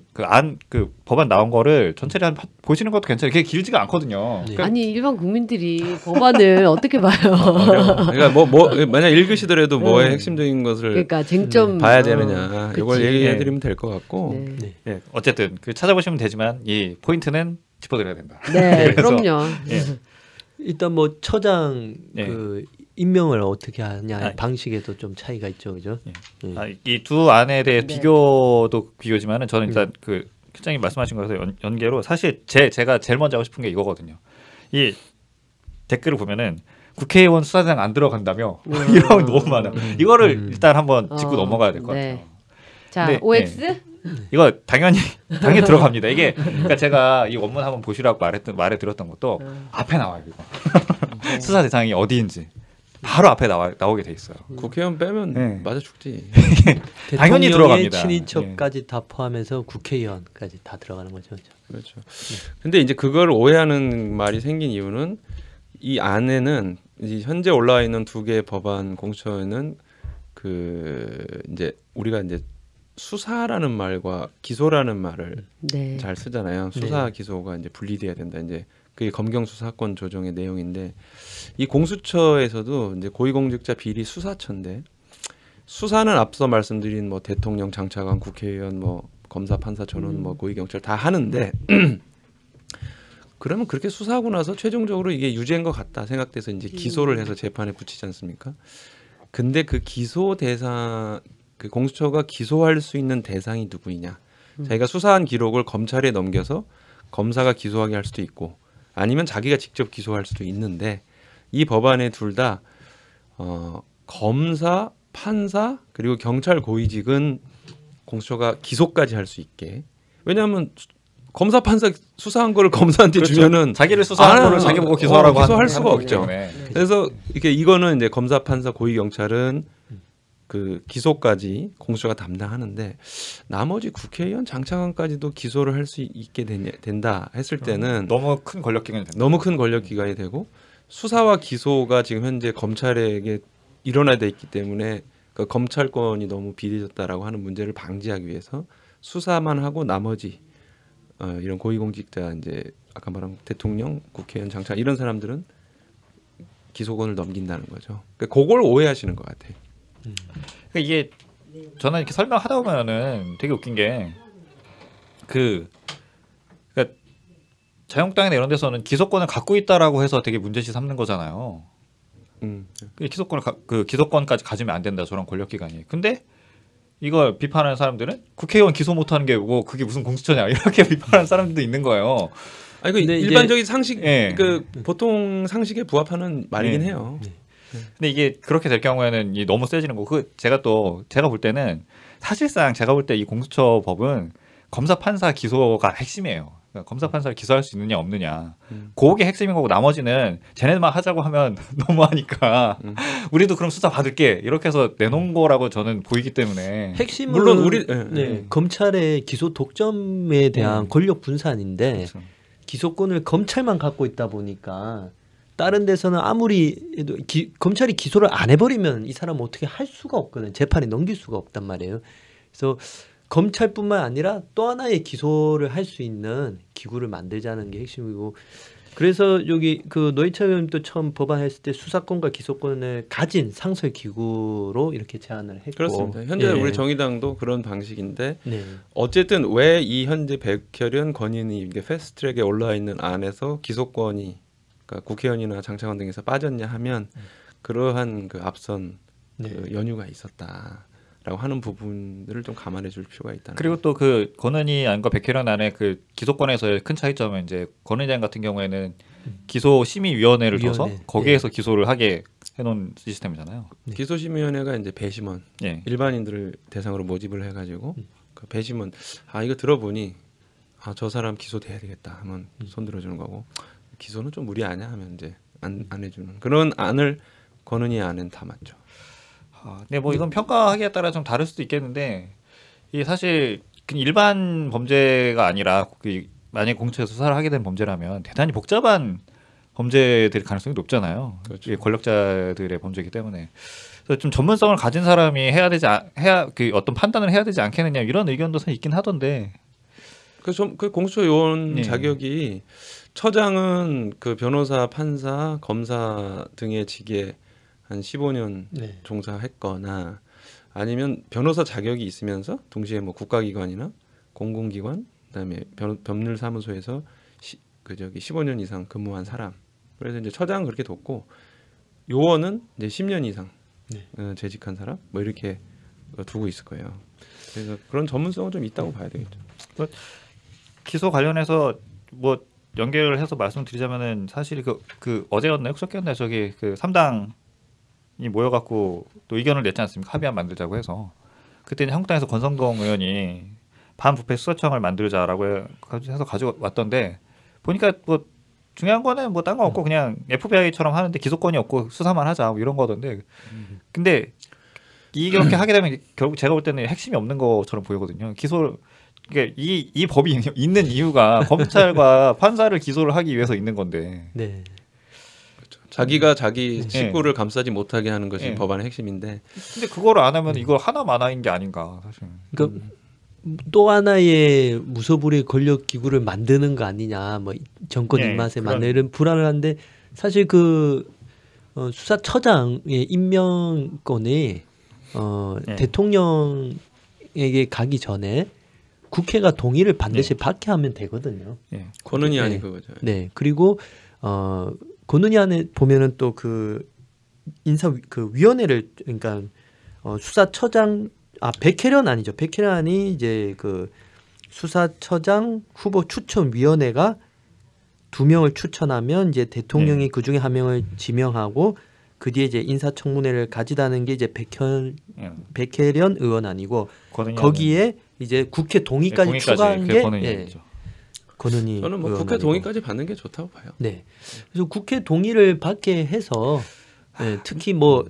그 법안 나온 거를 전체를 보시는 것도 괜찮아요. 그게 길지가 않거든요. 네. 그러니까 아니 일반 국민들이 법안을 어떻게 봐요? 그러니까 뭐 만약 읽으시더라도 뭐의 핵심적인 것을 그러니까 쟁점 봐야 되느냐 이걸 그치. 얘기해드리면 될 것 같고 네. 예, 어쨌든 그 찾아보시면 되지만 이 포인트는 짚어드려야 된다. 네, 그래서- 그럼요. 예. 일단 뭐 처장 네. 그 임명을 어떻게 하냐 아, 방식에도 좀 차이가 있죠, 그죠? 이 두 안에 대해 네. 비교도 비교지만은 저는 일단 그 실장님 말씀하신 거에서 연계로 사실 제가 제일 먼저 하고 싶은 게 이거거든요. 이 댓글을 보면은 국회의원 수사대상 안 들어간다며 이런 거 너무 많아. 이거를 일단 한번 짚고 넘어가야 될 것 네. 같아요. 자, 근데, OX 이거 당연히 들어갑니다. 이게 그러니까 제가 이 원문 한번 보시라고 말해 드렸던 것도 앞에 나와요. 이거 수사 대상이 어디인지 바로 앞에 나오게 돼 있어요. 국회의원 빼면 네. 맞아 죽지. 당연히 대통령의 들어갑니다. 친인척까지 다 포함해서 국회의원까지 다 들어가는 거죠. 그렇죠. 근데 이제 그걸 오해하는 말이 생긴 이유는 이 안에는 이 현재 올라와 있는 두 개의 법안 공수처에는 그 이제 우리가 이제 수사라는 말과 기소라는 말을 네. 잘 쓰잖아요. 수사 기소가 이제 분리돼야 된다. 이제 그게 검경 수사권 조정의 내용인데 이 공수처에서도 이제 고위공직자 비리 수사처인데 수사는 앞서 말씀드린 뭐 대통령, 장차관, 국회의원, 뭐 검사, 판사, 전원, 뭐 고위경찰 다 하는데 그러면 그렇게 수사하고 나서 최종적으로 이게 유죄인 것 같다 생각돼서 이제 기소를 해서 재판에 붙이지 않습니까? 근데 그 기소 대상 그 공수처가 기소할 수 있는 대상이 누구이냐? 자기가 수사한 기록을 검찰에 넘겨서 검사가 기소하게 할 수도 있고 아니면 자기가 직접 기소할 수도 있는데 이 법안에 둘 다 검사, 판사 그리고 경찰 고위직은 공수처가 기소까지 할 수 있게. 왜냐하면 검사, 판사 수사한 거를 검사한테 그렇죠. 주면은 자기를 수사한 거를 자기 보고 기소하라고 기소할 수가 거기 없죠. 때문에. 그래서 이거는 이제 검사, 판사, 고위 경찰은 그 기소까지 공수처가 담당하는데 나머지 국회의원, 장차관까지도 기소를 할 수 있게 된다 했을 때는 너무 큰 권력 기관이 된다. 너무 큰 권력 기관이 되고 수사와 기소가 지금 현재 검찰에게 일어나 돼 있기 때문에 그 검찰권이 너무 비대해졌다라고 하는 문제를 방지하기 위해서 수사만 하고 나머지 이런 고위공직자 이제 아까 말한 대통령, 국회의원, 장차관 이런 사람들은 기소권을 넘긴다는 거죠. 그러니까 그걸 오해하시는 것 같아요. 그러니까 이게 저는 이렇게 설명하다 보면은 되게 웃긴 게 그러니까 자유한국당이나 이런 데서는 기소권을 갖고 있다라고 해서 되게 문제시 삼는 거잖아요. 그 기소권까지 가지면 안 된다 저런 권력기관이. 근데 이걸 비판하는 사람들은 국회의원 기소 못하는 게 뭐 그게 무슨 공수처냐 이렇게 비판하는 사람들도 있는 거예요. 아니 그 근데 일반적인 상식, 예. 그 보통 상식에 부합하는 말이긴 해요. 근데 이게 그렇게 될 경우에는 이 너무 세지는 거고 제가 볼 때는 사실상 제가 볼 때 이 공수처 법은 검사 판사 기소가 핵심이에요. 그러니까 검사 판사를 기소할 수 있느냐 없느냐 그게 핵심인 거고 나머지는 쟤네만 하자고 하면 너무하니까 우리도 그럼 수사 받을게 이렇게 해서 내놓은 거라고 저는 보이기 때문에 핵심은 물론 우리 검찰의 기소 독점에 대한 권력 분산인데 그렇죠. 기소권을 검찰만 갖고 있다 보니까 다른 데서는 아무리 검찰이 기소를 안 해버리면 이 사람은 어떻게 할 수가 없거든. 재판에 넘길 수가 없단 말이에요. 그래서 검찰뿐만 아니라 또 하나의 기소를 할 수 있는 기구를 만들자는 게 핵심이고 그래서 여기 그 노회찬 의원도 처음 법안했을 때 수사권과 기소권을 가진 상설 기구로 이렇게 제안을 했고 그렇습니다. 현재 우리 정의당도 그런 방식인데 네. 어쨌든 왜 이 현재 백혈연 건인이 이게 패스트트랙에 올라와 있는 안에서 기소권이 그러니까 국회의원이나 장차관 등에서 빠졌냐 하면 그러한 그 앞선 그 연유가 있었다라고 하는 부분들을 좀 감안해 줄 필요가 있다. 그리고 또 그 권은희 안과 백혜련 안의 그 기소권에서의 큰 차이점은 이제 권은희 안 같은 경우에는 기소심의위원회를 둬서 거기에서 기소를 하게 해놓은 시스템이잖아요. 기소심의위원회가 이제 배심원 예. 일반인들을 대상으로 모집을 해가지고 그 배심원 이거 들어보니 저 사람 기소돼야 되겠다 하면 손 들어주는 거고 기소는 좀 무리 아니야 하면 이제 안 해주는 그런 안을 권은희 안은 담았죠. 네, 뭐 이건 평가하기에 따라 좀 다를 수도 있겠는데 이게 사실 일반 범죄가 아니라 만약 공처에서 수사를 하게 된 범죄라면 대단히 복잡한 범죄들 가능성이 높잖아요. 그렇죠. 이게 권력자들의 범죄이기 때문에 그래서 좀 전문성을 가진 사람이 해야 어떤 판단을 해야 되지 않겠느냐 이런 의견도 있긴 하던데. 그 공수처 요원 네. 자격이 처장은 그 변호사, 판사, 검사 등의 직에 한 15년 종사했거나 아니면 변호사 자격이 있으면서 동시에 뭐 국가기관이나 공공기관 그다음에 법률사무소에서 15년 이상 근무한 사람. 그래서 이제 처장은 그렇게 뒀고 요원은 이제 10년 이상 재직한 사람 뭐 이렇게 두고 있을 거예요. 그래서 그런 전문성은 좀 있다고 봐야 되겠죠. 기소 관련해서 뭐 연결을 해서 말씀드리자면은 사실 그 어제였나요? 그저께였나요? 저기 그 3당이 모여갖고 또 의견을 냈지 않습니까? 합의안 만들자고 해서 그때는 한국당에서 권성동 의원이 반부패 수사청을 만들자라고 해서 가져왔던데 보니까 뭐 중요한 거는 뭐 딴 거 없고 그냥 FBI처럼 하는데 기소권이 없고 수사만 하자 뭐 이런 거던데 근데 이렇게 하게 되면 결국 제가 볼 때는 핵심이 없는 것처럼 보이거든요. 그러니까 이 법이 있는 이유가 검찰과 판사를 기소를 하기 위해서 있는 건데. 네. 그렇죠. 자기가 자기 식구를 감싸지 못하게 하는 것이 네. 법안의 핵심인데. 근데 그거를 안 하면 이거 하나 만화인 게 아닌가 사실. 그러니까 또 하나의 무소불위의 권력 기구를 만드는 거 아니냐, 뭐 정권 입맛에 맞는 이런 불안을 하는데 사실 그 수사처장의 임명권이 대통령에게 가기 전에 국회가 동의를 반드시 받게 하면 되거든요. 권은희 안이 그거죠. 네. 그리고 권은희 안에 보면은 또 그 인사 그 위원회를 그러니까 수사처장 백혜련 아니죠. 백혜련이 이제 그 수사처장 후보 추천 위원회가 2명을 추천하면 이제 대통령이 그 중에 한 명을 지명하고 그 뒤에 이제 인사청문회를 가지다는 게 이제 백혜련 의원 아니고 거기에 이제 국회 동의까지 추가한 게 권은희 저는 뭐 의원 국회 아니고. 동의까지 받는 게 좋다고 봐요. 네. 그래서 국회 동의를 받게 해서 특히 뭐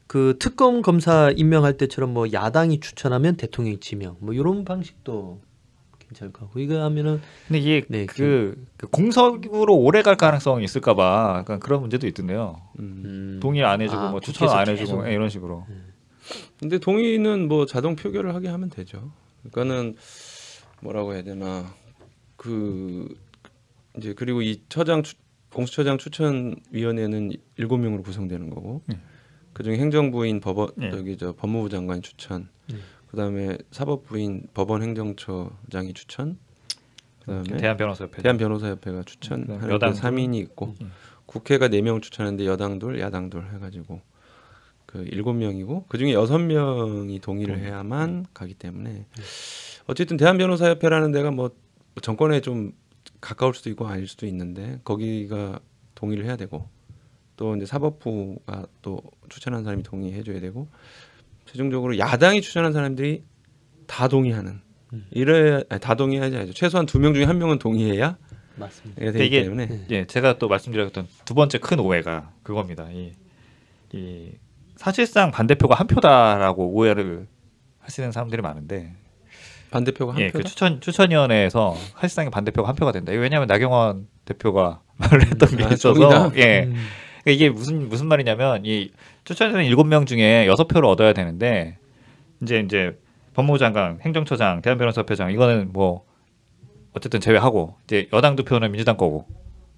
그 특검 검사 임명할 때처럼 뭐 야당이 추천하면 대통령이 지명 뭐 이런 방식도 괜찮을 것 같고 이거 하면은 근데 이게 네, 그 공석으로 오래 갈 가능성이 있을까봐 약간 그런 문제도 있던데요. 동의 안 해주고 뭐 추천 안 해주고 계속. 이런 식으로. 근데 동의는 뭐 자동 표결을 하게 하면 되죠. 그러니까는 뭐라고 해야 되나 그 이제 그리고 이 공수처장 추천위원회는 7명으로 구성되는 거고 그중에 행정부인 법무부 장관 추천, 그다음에 사법부인 법원행정처장이 추천, 그다음에 대한변호사협회가 추천하는 여당 3인이 있고 국회가 4명을 추천하는데 여당 둘, 야당 둘 해가지고 그 7명이고 그중에 6명이 동의를 해야만 가기 때문에 어쨌든 대한변호사협회라는 데가 뭐 정권에 좀 가까울 수도 있고 아닐 수도 있는데 거기가 동의를 해야 되고 또 이제 사법부가 또 추천한 사람이 동의해줘야 되고 최종적으로 야당이 추천한 사람들이 다 동의하는 다 동의하지 않죠. 최소한 2명 중에 1명은 동의해야 맞습니다. 되기 이게 때문에 제가 또 말씀드렸던 두 번째 큰 오해가 그겁니다. 이 사실상 반대표가 한 표다라고 오해를 하시는 사람들이 많은데 반대표가 한 그 표다? 추천위원회에서 사실상 반대표가 한 표가 된다. 왜냐하면 나경원 대표가 말을 했던 게 있어서 정의당? 그러니까 이게 무슨 말이냐면 이 추천위원 7명 중에 6표를 얻어야 되는데 이제 법무부 장관, 행정처장, 대한변호사협회장 이거는 뭐 어쨌든 제외하고 이제 여당 2표는 민주당 거고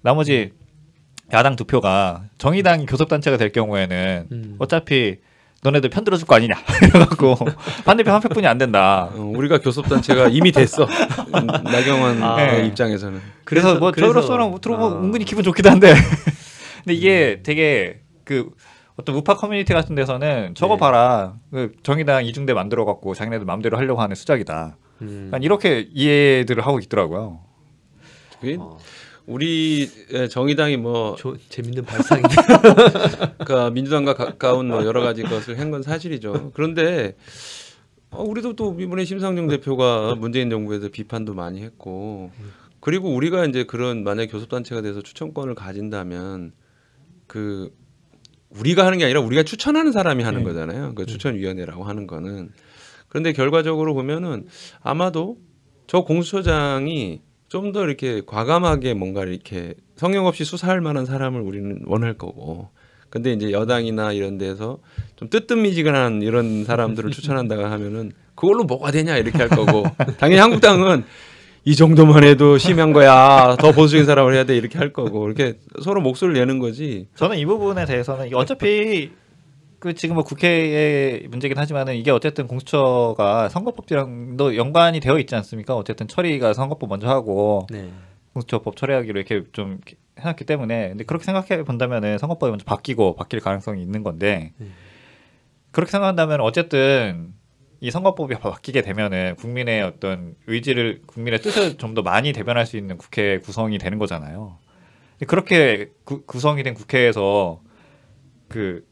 나머지 야당 2표가 정의당이 교섭단체가 될 경우에는 어차피 너네들 편 들어줄 거 아니냐 이래갖고 반대표 한 표뿐이 안 된다. 우리가 교섭단체가 이미 됐어. 나경원 입장에서는. 그래서 뭐 저로서는 들어보면 은근히 기분 좋기도 한데 근데 이게 되게 그 어떤 우파 커뮤니티 같은 데서는 저거 봐라 그 정의당 이중대 만들어갖고 자기네들 마음대로 하려고 하는 수작이다. 그러니까 이렇게 이해들을 하고 있더라고요. 그게 우리 정의당이 뭐 재밌는 발상인데 그러니까 민주당과 가까운 뭐 여러 가지 것을 한 건 사실이죠. 그런데 우리도 또 이번에 심상정 대표가 문재인 정부에 대해서 비판도 많이 했고 그리고 우리가 이제 그런 만약 교섭단체가 돼서 추천권을 가진다면 그 우리가 하는 게 아니라 우리가 추천하는 사람이 하는 거잖아요. 그 추천위원회라고 하는 거는. 그런데 결과적으로 보면은 아마도 저 공수처장이 좀 더 이렇게 과감하게 뭔가 이렇게 성역 없이 수사할 만한 사람을 우리는 원할 거고. 근데 이제 여당이나 이런 데서 좀 뜨뜻미지근한 이런 사람들을 추천한다고 하면은 그걸로 뭐가 되냐 이렇게 할 거고. 당연히 한국당은 이 정도만 해도 심한 거야. 더 보수적인 사람을 해야 돼 이렇게 할 거고. 이렇게 서로 목소리를 내는 거지. 저는 이 부분에 대해서는 어차피 그 지금 뭐 국회의 문제긴 하지만은 이게 어쨌든 공수처가 선거법이랑도 연관이 되어 있지 않습니까? 어쨌든 처리가 선거법 먼저 하고 공수처법 처리하기로 이렇게 좀 해놨기 때문에 근데 그렇게 생각해 본다면은 선거법이 먼저 바뀔 가능성이 있는 건데 그렇게 생각한다면 어쨌든 이 선거법이 바뀌게 되면은 국민의 어떤 의지를 국민의 뜻을 좀 더 많이 대변할 수 있는 국회 구성이 되는 거잖아요. 그렇게 구성이 된 국회에서 그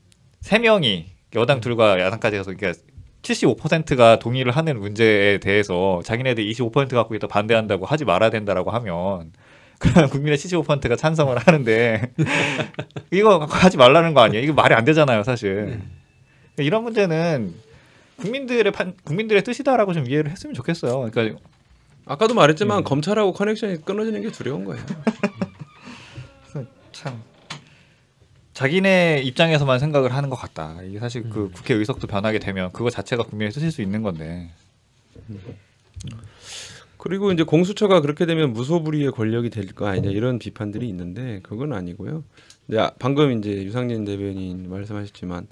3명이 여당 둘과 야당까지 해서 그러니까 75%가 동의를 하는 문제에 대해서 자기네들 25% 갖고 있다 반대한다고 하지 말아야 된다라고 하면 그럼 국민의 75%가 찬성을 하는데 이거 하지 말라는 거 아니에요? 이거 말이 안 되잖아요, 사실. 이런 문제는 국민들의 뜻이다라고 좀 이해를 했으면 좋겠어요. 그러니까 아까도 말했지만 검찰하고 커넥션이 끊어지는 게 두려운 거예요. 참 자기네 입장에서만 생각을 하는 것 같다. 이게 사실 그 국회 의석도 변하게 되면 그거 자체가 국민의 뜻일 수 있는 건데. 그리고 이제 공수처가 그렇게 되면 무소불위의 권력이 될 거 아니냐 이런 비판들이 있는데 그건 아니고요. 근데 방금 이제 유상진 대변인 말씀하셨지만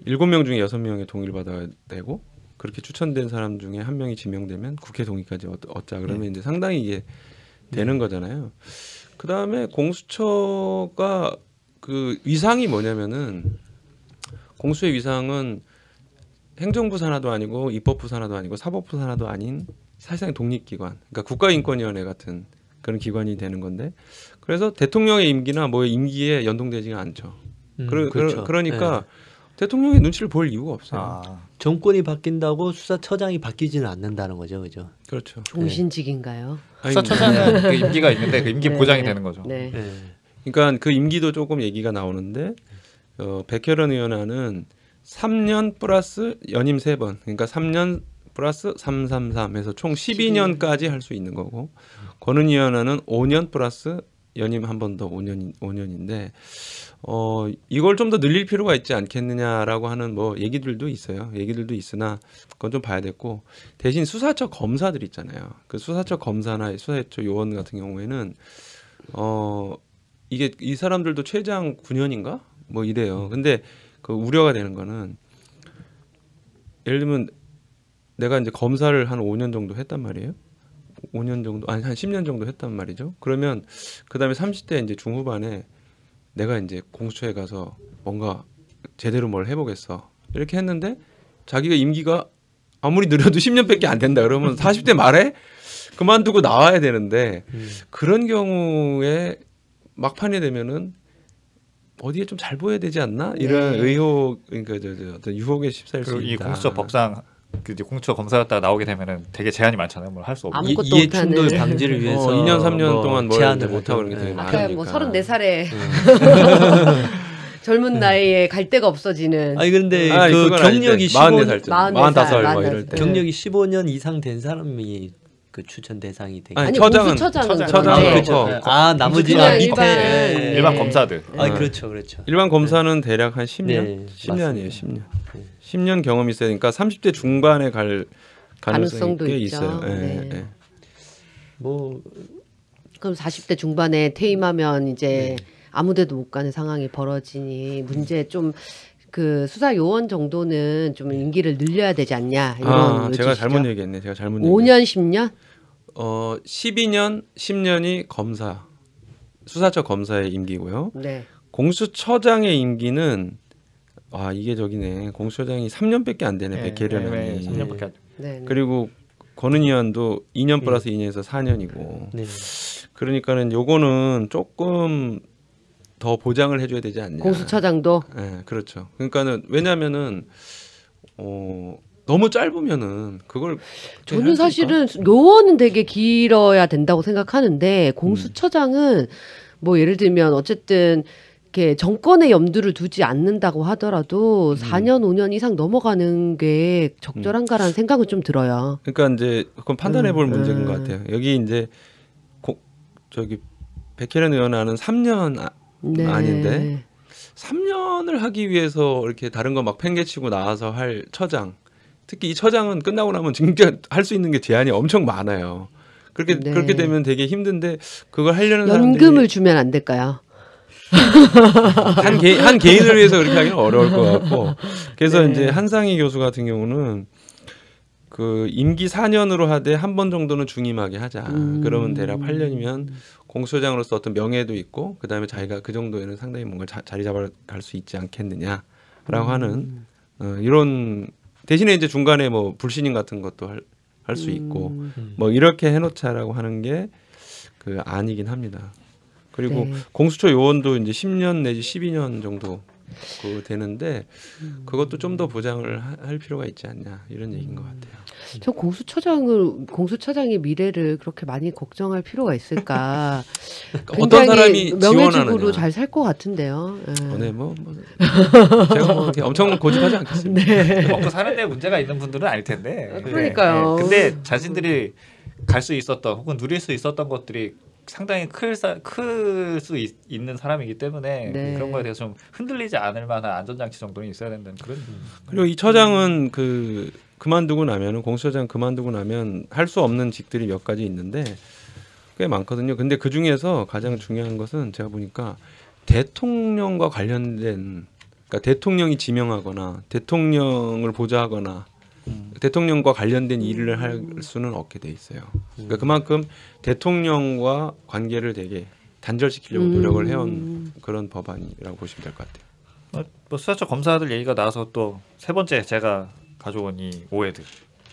7명 중에 6명의 동의를 받아야 되고 그렇게 추천된 사람 중에 1명이 지명되면 국회 동의까지 얻자 그러면 이제 상당히 이게 되는 거잖아요. 그 다음에 공수처가 그 위상이 뭐냐면은 공수의 위상은 행정부 산하도 아니고 입법부 산하도 아니고 사법부 산하도 아닌 사실상 독립기관, 그러니까 국가인권위원회 같은 그런 기관이 되는 건데 그래서 대통령의 임기나 뭐 임기에 연동되지가 않죠. 그렇죠. 그러니까 네. 대통령의 눈치를 볼 이유가 없어요. 아, 정권이 바뀐다고 수사처장이 바뀌지는 않는다는 거죠, 그죠? 그렇죠. 종신직인가요? 아니, 수사처장은 그 임기가 있는데 그 임기 네. 보장이 되는 거죠. 네. 네. 그러니까 그 임기도 조금 얘기가 나오는데 백혜련 의원안은 3년 플러스 연임 3번, 그러니까 3년 플러스 333 해서 총 12년까지 할 수 있는 거고 권은희 의원안은 5년 플러스 연임 한 번 더 5년인데 이걸 좀 더 늘릴 필요가 있지 않겠느냐라고 하는 뭐 얘기들도 있어요. 얘기들도 있으나 그건 좀 봐야 됐고 대신 수사처 검사들 있잖아요. 그 수사처 검사나 수사처 요원 같은 경우에는 이게 이 사람들도 최장 9년인가 뭐 이래요. 근데 그 우려가 되는 거는 예를 들면 내가 이제 검사를 한 5년 정도 했단 말이에요. 5년 정도 아니 한 10년 정도 했단 말이죠. 그러면 그다음에 30대 이제 중후반에 내가 이제 공수처에 가서 뭔가 제대로 뭘 해보겠어 이렇게 했는데 자기가 임기가 아무리 느려도 10년밖에 안 된다 그러면 40대 말에 그만두고 나와야 되는데 그런 경우에 막판이 되면은 어디에 좀 잘 보여야 되지 않나 이런 네. 의혹 그러니까 어떤 유혹에 휩싸일 수 그리고 이 있다. 공수처 법상 그 이제 공수처 검사였다가 나오게 되면은 되게 제한이 많잖아요. 뭘 할 수 없고. 아무것도 이해충돌 못하는. 방지를 위해서 2년 3년 뭐 동안 뭘 제한을 이제 못하고 그런 게 되게 하죠. 많으니까. 아까 뭐 34살에 젊은 나이에 갈 데가 없어지는. 아니 근데 아니, 그 그건 경력이 44살, 44살, 45살 뭐 이럴 때. 경력이 15년 이상 된 사람이 그 추천 대상이 되게. 아니, 아니 처장은 공수처장은 처장은 그런데 그렇죠. 아 나머지 그냥 밑에 일반- 예. 일반 검사들. 아 그렇죠, 그렇죠. 일반 검사는 대략 한 10년, 네, 10년이에요, 맞습니다. 10년. 네. 10년 경험이 있어야 되니까 30대 중반에 갈 가능성이 가능성도 꽤 있죠. 있어요. 예, 네. 예. 뭐 그럼 40대 중반에 퇴임하면 이제 아무데도 못 가는 상황이 벌어지니 문제 좀 그 수사 요원 정도는 좀 임기를 늘려야 되지 않냐 이런 아, 제가 의지시죠? 잘못 얘기했네. 제가 잘못 5년 10년? 12년, 10년이 검사, 수사처 검사의 임기고요. 네. 공수처장의 임기는 아 이게 저기네. 공수처장이 3년밖에 안 되네. 백혜련이. 3년밖에 안. 네. 그리고 권은희 의원도 2년 플러스 2년에서 4년이고. 네. 그러니까는 요거는 조금 더 보장을 해줘야 되지 않냐. 공수처장도 네, 그렇죠. 그러니까는 왜냐하면은 너무 짧으면은 그걸 저는 사실은 요원은 되게 길어야 된다고 생각하는데 공수처장은 뭐 예를 들면 어쨌든 이렇게 정권의 염두를 두지 않는다고 하더라도 4년 5년 이상 넘어가는 게 적절한가라는 생각은 좀 들어요. 그러니까 이제 그건 판단해볼 문제인 것 같아요. 여기 이제 저기 백혜련 의원은 3년 네. 아닌데 3년을 하기 위해서 이렇게 다른 거 막 팽개치고 나와서 할 처장, 특히 이 처장은 끝나고 나면 진짜 할 수 있는 게 제한이 엄청 많아요. 그렇게 네. 그렇게 되면 되게 힘든데 그걸 하려는 연금을 사람들이 주면 안 될까요? 한 개인을 위해서 그렇게 하기는 어려울 것 같고 그래서 네. 이제 한상희 교수 같은 경우는 그 임기 4년으로 하되 한 번 정도는 중임하게 하자. 그러면 대략 8년이면 공수처장으로서 어떤 명예도 있고 그다음에 자기가 그 정도에는 상당히 뭔가 자리 잡아갈 수 있지 않겠느냐라고 하는 이런 대신에 이제 중간에 뭐 불신임 같은 것도 할 수 있고 뭐 이렇게 해놓자라고 하는 게 그 아니긴 합니다. 그리고 네. 공수처 요원도 이제 10년 내지 12년 정도 그 되는데 그것도 좀 더 보장을 할 필요가 있지 않냐 이런 얘기인 것 같아요. 저 공수처장의 미래를 그렇게 많이 걱정할 필요가 있을까? 어떤 사람이 명예직으로 지원하느냐. 잘 살 것 같은데요. 예. 네, 뭐 제가 뭐 이렇게 엄청 고집하지 않겠습니다. 네. 먹고 사는데 문제가 있는 분들은 아닐 텐데. 그러니까요. 근데 자신들이 갈 수 있었던 혹은 누릴 수 있었던 것들이 상당히 클 수 있는 사람이기 때문에 네. 그런 거에 대해서 좀 흔들리지 않을 만한 안전장치 정도는 있어야 된다는 그런. 그리고 이 처장은 그만두고 나면은 공수처장 그만두고 나면 할 수 없는 직들이 몇 가지 있는데 꽤 많거든요. 근데 그 중에서 가장 중요한 것은 제가 보니까 대통령과 관련된 그러니까 대통령이 지명하거나 대통령을 보좌하거나 대통령과 관련된 일을 할 수는 없게 돼 있어요. 그러니까 그만큼 대통령과 관계를 되게 단절시키려고 노력을 해온 그런 법안이라고 보시면 될 것 같아요. 뭐 수사처 검사들 얘기가 나와서 또 세 번째 제가 가져온 이 오해들.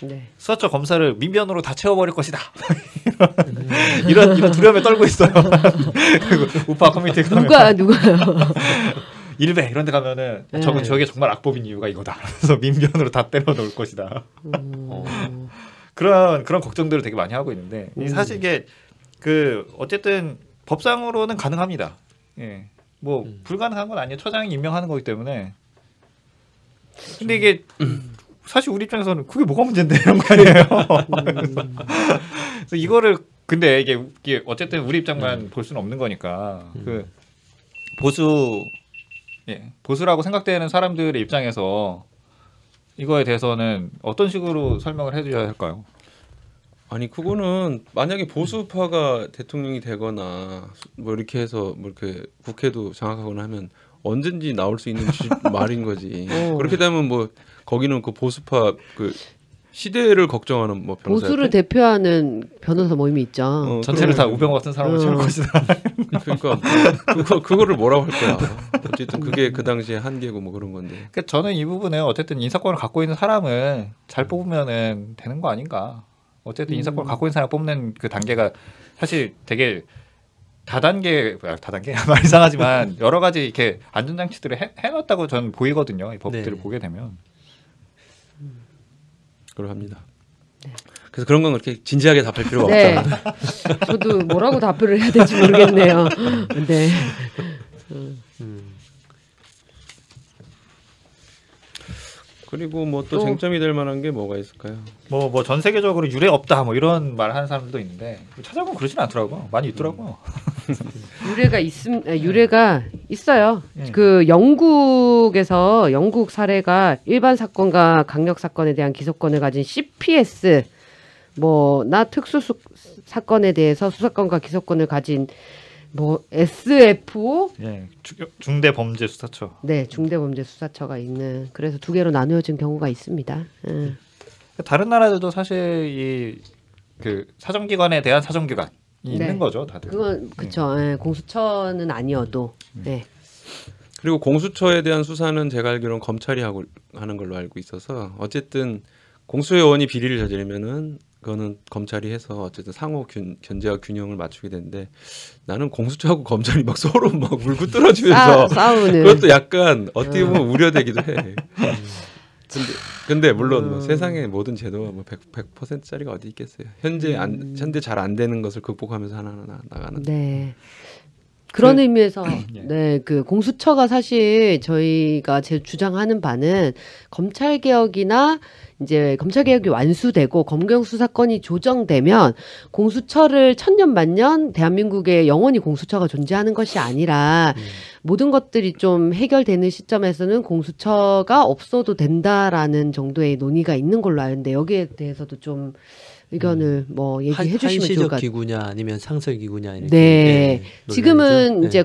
네. 수사처 검사를 민변으로 다 채워버릴 것이다. 이런 두려움에 떨고 있어요. 그리고 우파 커뮤니티 가면 누가요? 일베 이런 데 가면은 네. 저게 정말 악법인 이유가 이거다. 그래서 민변으로 다 때려 놓을 것이다. 그런 걱정들을 되게 많이 하고 있는데 사실 이게 그 어쨌든 법상으로는 가능합니다. 예. 뭐 불가능한 건 아니에요. 처장이 임명하는 거기 때문에. 근데 이게 사실 우리 입장에서는 그게 뭐가 문제인데 이런 거 아니에요. 그래서 이거를 근데 이게 어쨌든 우리 입장만 볼 수는 없는 거니까 그 보수라고 생각되는 사람들의 입장에서 이거에 대해서는 어떤 식으로 설명을 해줘야 할까요? 아니 그거는 만약에 보수파가 대통령이 되거나 뭐 이렇게 해서 뭐 이렇게 국회도 장악하거나 하면 언제든지 나올 수 있는 말인 거지. 그렇게 되면 뭐 거기는 그 보수파 그 시대를 걱정하는 뭐 보수를 대표하는 변호사 모임이 있죠. 전체를 다 우병우 같은 사람으로 채울 것이다. 그러니까 그거를 뭐라고 할 거야. 어쨌든 그게 그 당시에 한계고 뭐 그런 건데. 그러니까 저는 이 부분에 어쨌든 인사권을 갖고 있는 사람을 잘 뽑으면은 되는 거 아닌가. 어쨌든 인사권을 갖고 있는 사람 뽑는 그 단계가 사실 되게 다단계 말 이상하지만 여러 가지 이렇게 안전장치들을 해놨다고 저는 보이거든요. 이 법들을 보게 되면. 그러합니다. 그래서 그런 건 그렇게 진지하게 답할 필요가 네. 없다. 저도 뭐라고 답변을 해야 될지 모르겠네요. 네. 그리고 뭐 또 쟁점이 될 만한 게 뭐가 있을까요? 뭐 전 세계적으로 유례 없다 뭐 이런 말 하는 사람들도 있는데 찾아보면 그러진 않더라고요. 많이 있더라고요. 유례가 있어요. 그 영국에서 영국 사례가 일반 사건과 강력 사건에 대한 기소권을 가진 CPS 뭐나 특수 사건에 대해서 수사권과 기소권을 가진 뭐 SF 예, 중대범죄수사처. 네, 중대범죄수사처가 있는 그래서 두 개로 나누어진 경우가 있습니다. 다른 나라들도 사실 이 그 사정기관에 대한 사정기관이 있는 거죠, 다들. 그건 그렇죠. 예, 공수처는 아니어도. 네. 그리고 공수처에 대한 수사는 제가 알기로는 검찰이 하는 걸로 알고 있어서 어쨌든 공수요원이 비리를 저지르면은 그거는 검찰이 해서 어쨌든 상호 견제와 균형을 맞추게 되는데 나는 공수처하고 검찰이 막 서로 막 물고 뜯어지면서 싸우는 그것도 약간 어떻게 보면 우려되기도 해. 근데 물론 뭐 세상의 모든 제도가 뭐 100%짜리가 어디 있겠어요. 현재 잘 안 되는 것을 극복하면서 하나하나 나가는. 네. 그런 의미에서 네, 그 공수처가 사실 저희가 제 주장하는 바는 검찰 개혁이나 이제 검찰 개혁이 완수되고 검경 수사권이 조정되면 공수처를 천년 만년 대한민국에 영원히 공수처가 존재하는 것이 아니라 모든 것들이 좀 해결되는 시점에서는 공수처가 없어도 된다라는 정도의 논의가 있는 걸로 아는데 여기에 대해서도 좀 의견을 뭐 얘기해 주시면 좋을 것 한시적 같아요. 기구냐 아니면 상설 기구냐 이렇게. 네. 지금은 논란이죠. 이제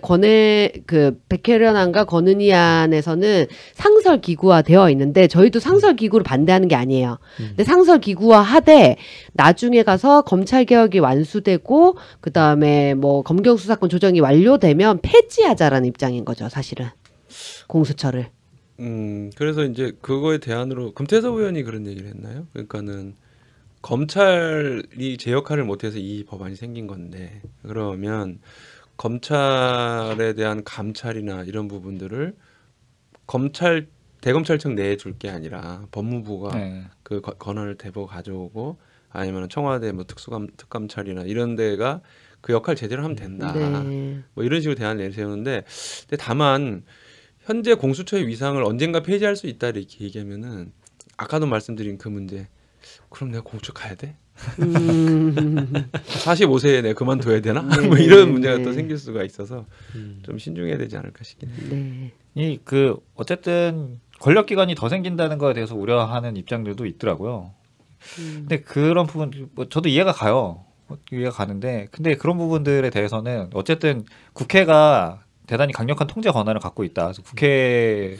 백혜련안과 권은희안에서는 상설 기구화 되어 있는데 저희도 상설 기구를 반대하는 게 아니에요. 근데 상설 기구화 하되 나중에 가서 검찰 개혁이 완수되고 그다음에 뭐 검경 수사권 조정이 완료되면 폐지하자라는 입장인 거죠, 사실은. 공수처를. 그래서 이제 그거에 대안으로 금태섭 의원이 그런 얘기를 했나요? 그러니까는 검찰이 제 역할을 못해서 이 법안이 생긴 건데 그러면 검찰에 대한 감찰이나 이런 부분들을 대검찰청 내에 줄 게 아니라 법무부가 그 권한을 대보 가져오고 아니면 청와대 뭐 특감찰이나 이런 데가 그 역할 제대로 하면 된다. 네. 뭐 이런 식으로 대안을 내세우는데 근데 다만 현재 공수처의 위상을 언젠가 폐지할 수 있다 이렇게 얘기하면은 아까도 말씀드린 그 문제. 그럼 내가 공수처 가야 돼? 45세에 내가 그만둬야 되나? 뭐 이런 문제가 또 생길 수가 있어서 좀 신중해야 되지 않을까 싶긴 해요. 네. 이 그 어쨌든 권력기관이 더 생긴다는 거에 대해서 우려하는 입장들도 있더라고요. 근데 그런 부분 뭐 저도 이해가 가요. 이해가 가는데 근데 그런 부분들에 대해서는 어쨌든 국회가 대단히 강력한 통제 권한을 갖고 있다. 그래서 국회를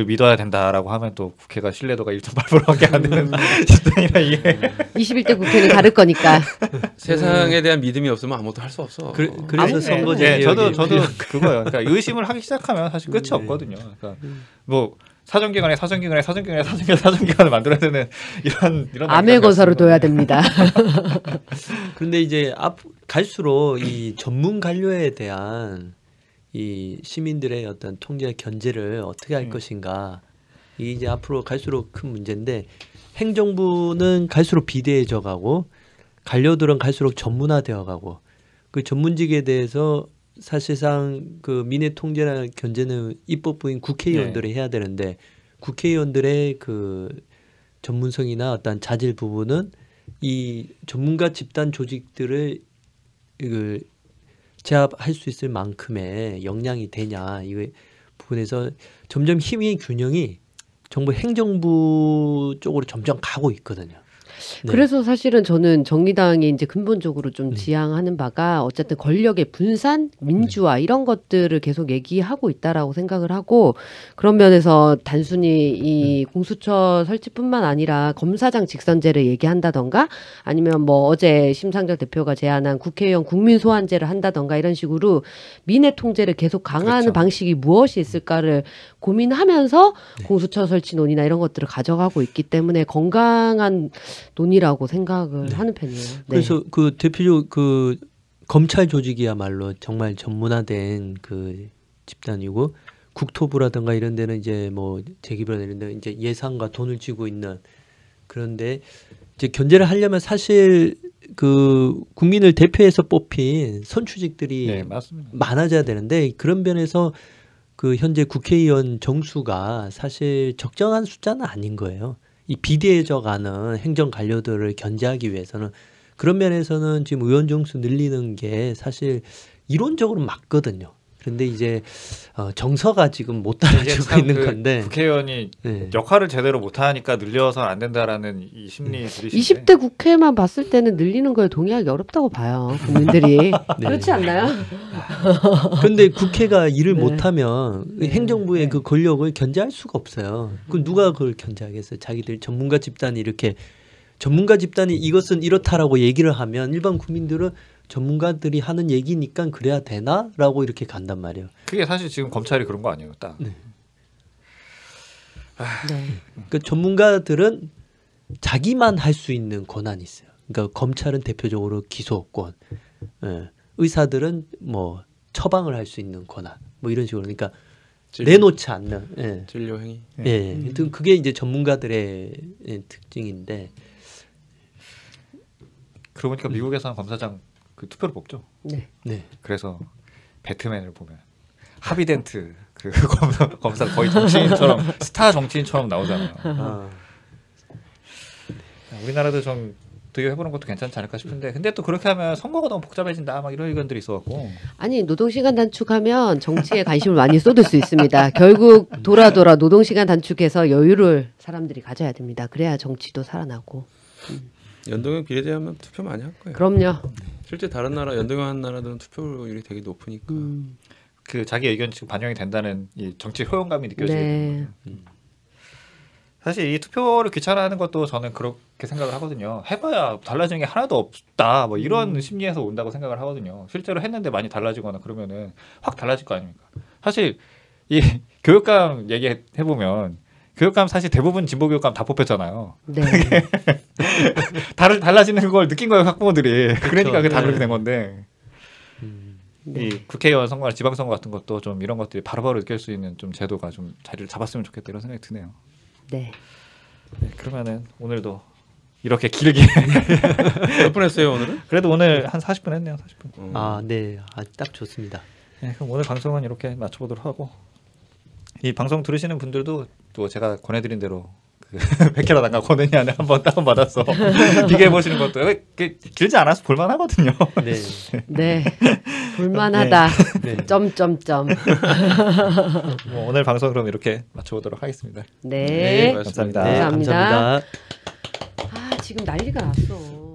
믿어야 된다라고 하면 또 국회가 신뢰도가 1.8%밖에 안 되는 시스템이라 이게 21대 국회는 다를 거니까. 세상에 대한 믿음이 없으면 아무것도 할 수 없어. 그래서 선거제 저도 그거예요. 그러니까 의심을 하기 시작하면 사실 끝이 없거든요. 그러니까 뭐 사정기관을 만들어야 되는 이런 암행어사로 둬야 됩니다. 그런데 이제 갈수록 이 전문 관료에 대한 이 시민들의 어떤 통제 견제를 어떻게 할 것인가 이게 이제 앞으로 갈수록 큰 문제인데 행정부는 갈수록 비대해져 가고 관료들은 갈수록 전문화되어 가고 그 전문직에 대해서 사실상 그 민의 통제나 견제는 입법부인 국회의원들이 해야 되는데 국회의원들의 그 전문성이나 어떤 자질 부분은 이 전문가 집단 조직들을 이걸 제압할 수 있을 만큼의 역량이 되냐 이 부분에서 점점 힘의 균형이 정부 행정부 쪽으로 점점 가고 있거든요. 네. 그래서 사실은 저는 정의당이 이제 근본적으로 좀 지향하는 바가 어쨌든 권력의 분산, 민주화 이런 것들을 계속 얘기하고 있다라고 생각을 하고 그런 면에서 단순히 이 공수처 설치뿐만 아니라 검사장 직선제를 얘기한다던가 아니면 뭐 어제 심상정 대표가 제안한 국회의원 국민 소환제를 한다던가 이런 식으로 민의 통제를 계속 강화하는 그렇죠. 방식이 무엇이 있을까를 고민하면서 공수처 설치 논의나 이런 것들을 가져가고 있기 때문에 건강한 논의라고 생각을 하는 편이에요. 네. 그래서 그 대표적 그 검찰 조직이야말로 정말 전문화된 그 집단이고 국토부라든가 이런 데는 이제 뭐 재기부나 이런 데 이제 예산과 돈을 쥐고 있는 그런데 이제 견제를 하려면 사실 그 국민을 대표해서 뽑힌 선출직들이 네, 맞습니다. 많아져야 되는데 그런 면에서 그 현재 국회의원 정수가 사실 적정한 숫자는 아닌 거예요. 이 비대해져가는 행정 관료들을 견제하기 위해서는 그런 면에서는 지금 의원 정수 늘리는 게 사실 이론적으로 맞거든요. 그런데 이제 정서가 지금 못 따라주고 있는 건데 국회의원이 네. 역할을 제대로 못하니까 늘려서 안 된다라는 이 심리들이 20대 국회만 봤을 때는 늘리는 거에 동의하기 어렵다고 봐요. 국민들이. 그렇지 않나요? 그런데 국회가 일을 네. 못하면 행정부의 네. 그 권력을 견제할 수가 없어요. 그럼 누가 그걸 견제하겠어요? 자기들 전문가 집단이 이렇게 전문가 집단이 이것은 이렇다라고 얘기를 하면 일반 국민들은 전문가들이 하는 얘기니까 그래야 되나라고 이렇게 간단 말이에요. 그게 사실 지금 검찰이 그런 거 아니에요, 딱. 네. 그 전문가들은 자기만 할 수 있는 권한이 있어요. 그러니까 검찰은 대표적으로 기소권, 의사들은 뭐 처방을 할 수 있는 권한, 뭐 이런 식으로 그러니까 내놓지 않는. 진료 행위. 하여튼 그게 이제 전문가들의 특징인데. 그러고 보니까 미국에서는 검사장 그 투표를 뽑죠. 네. 네. 그래서 배트맨을 보면 하비덴트 그 검사 거의 정치인처럼 스타 정치인처럼 나오잖아요. 우리나라도 좀 도입해보는 것도 괜찮지 않을까 싶은데 근데 또 그렇게 하면 선거가 너무 복잡해진다 막 이런 의견들이 있어갖고 아니 노동시간 단축하면 정치에 관심을 많이 쏟을 수 있습니다. 결국 돌아 노동시간 단축해서 여유를 사람들이 가져야 됩니다. 그래야 정치도 살아나고. 연동형 비례대하면 투표 많이 할 거예요. 그럼요. 실제 다른 나라 연동형 하는 나라들은 투표율이 되게 높으니까. 그 자기 의견이 지금 반영이 된다는 이 정치 효용감이 느껴지는 네. 거예요. 사실 이 투표를 귀찮아하는 것도 저는 그렇게 생각을 하거든요. 해봐야 달라지는 게 하나도 없다. 뭐 이런 심리에서 온다고 생각을 하거든요. 실제로 했는데 많이 달라지거나 그러면은 확 달라질 거 아닙니까? 사실 이 교육감 얘기해 보면 교육감 사실 대부분 진보 교육감 다 뽑혔잖아요. 네. 달라지는 걸 느낀 거예요 학부모들이. 그러니까 그게 다 네. 그렇게 된 건데. 네. 이 국회의원 선거나 지방선거 같은 것도 좀 이런 것들이 바로바로 느낄 수 있는 좀 제도가 좀 자리를 잡았으면 좋겠다 이런 생각이 드네요. 네. 네, 그러면은 오늘도 이렇게 길게 몇 분 했어요 오늘은? 그래도 오늘 한 40분 했네요. 40분. 네. 딱 좋습니다. 네, 그럼 오늘 방송은 이렇게 마쳐보도록 하고 이 방송 들으시는 분들도 또 제가 권해드린 대로 그 백혈화 단가 권은희안을 한번 다운받아서 비교해 보시는 것도 길지 않아서 볼만하거든요. 네. 네. 볼만하다. 네. 점점점. 뭐 오늘 방송 그럼 이렇게 마쳐보도록 하겠습니다. 네. 고맙습니다. 감사합니다. 네, 감사합니다. 감사합니다. 아, 지금 난리가 났어.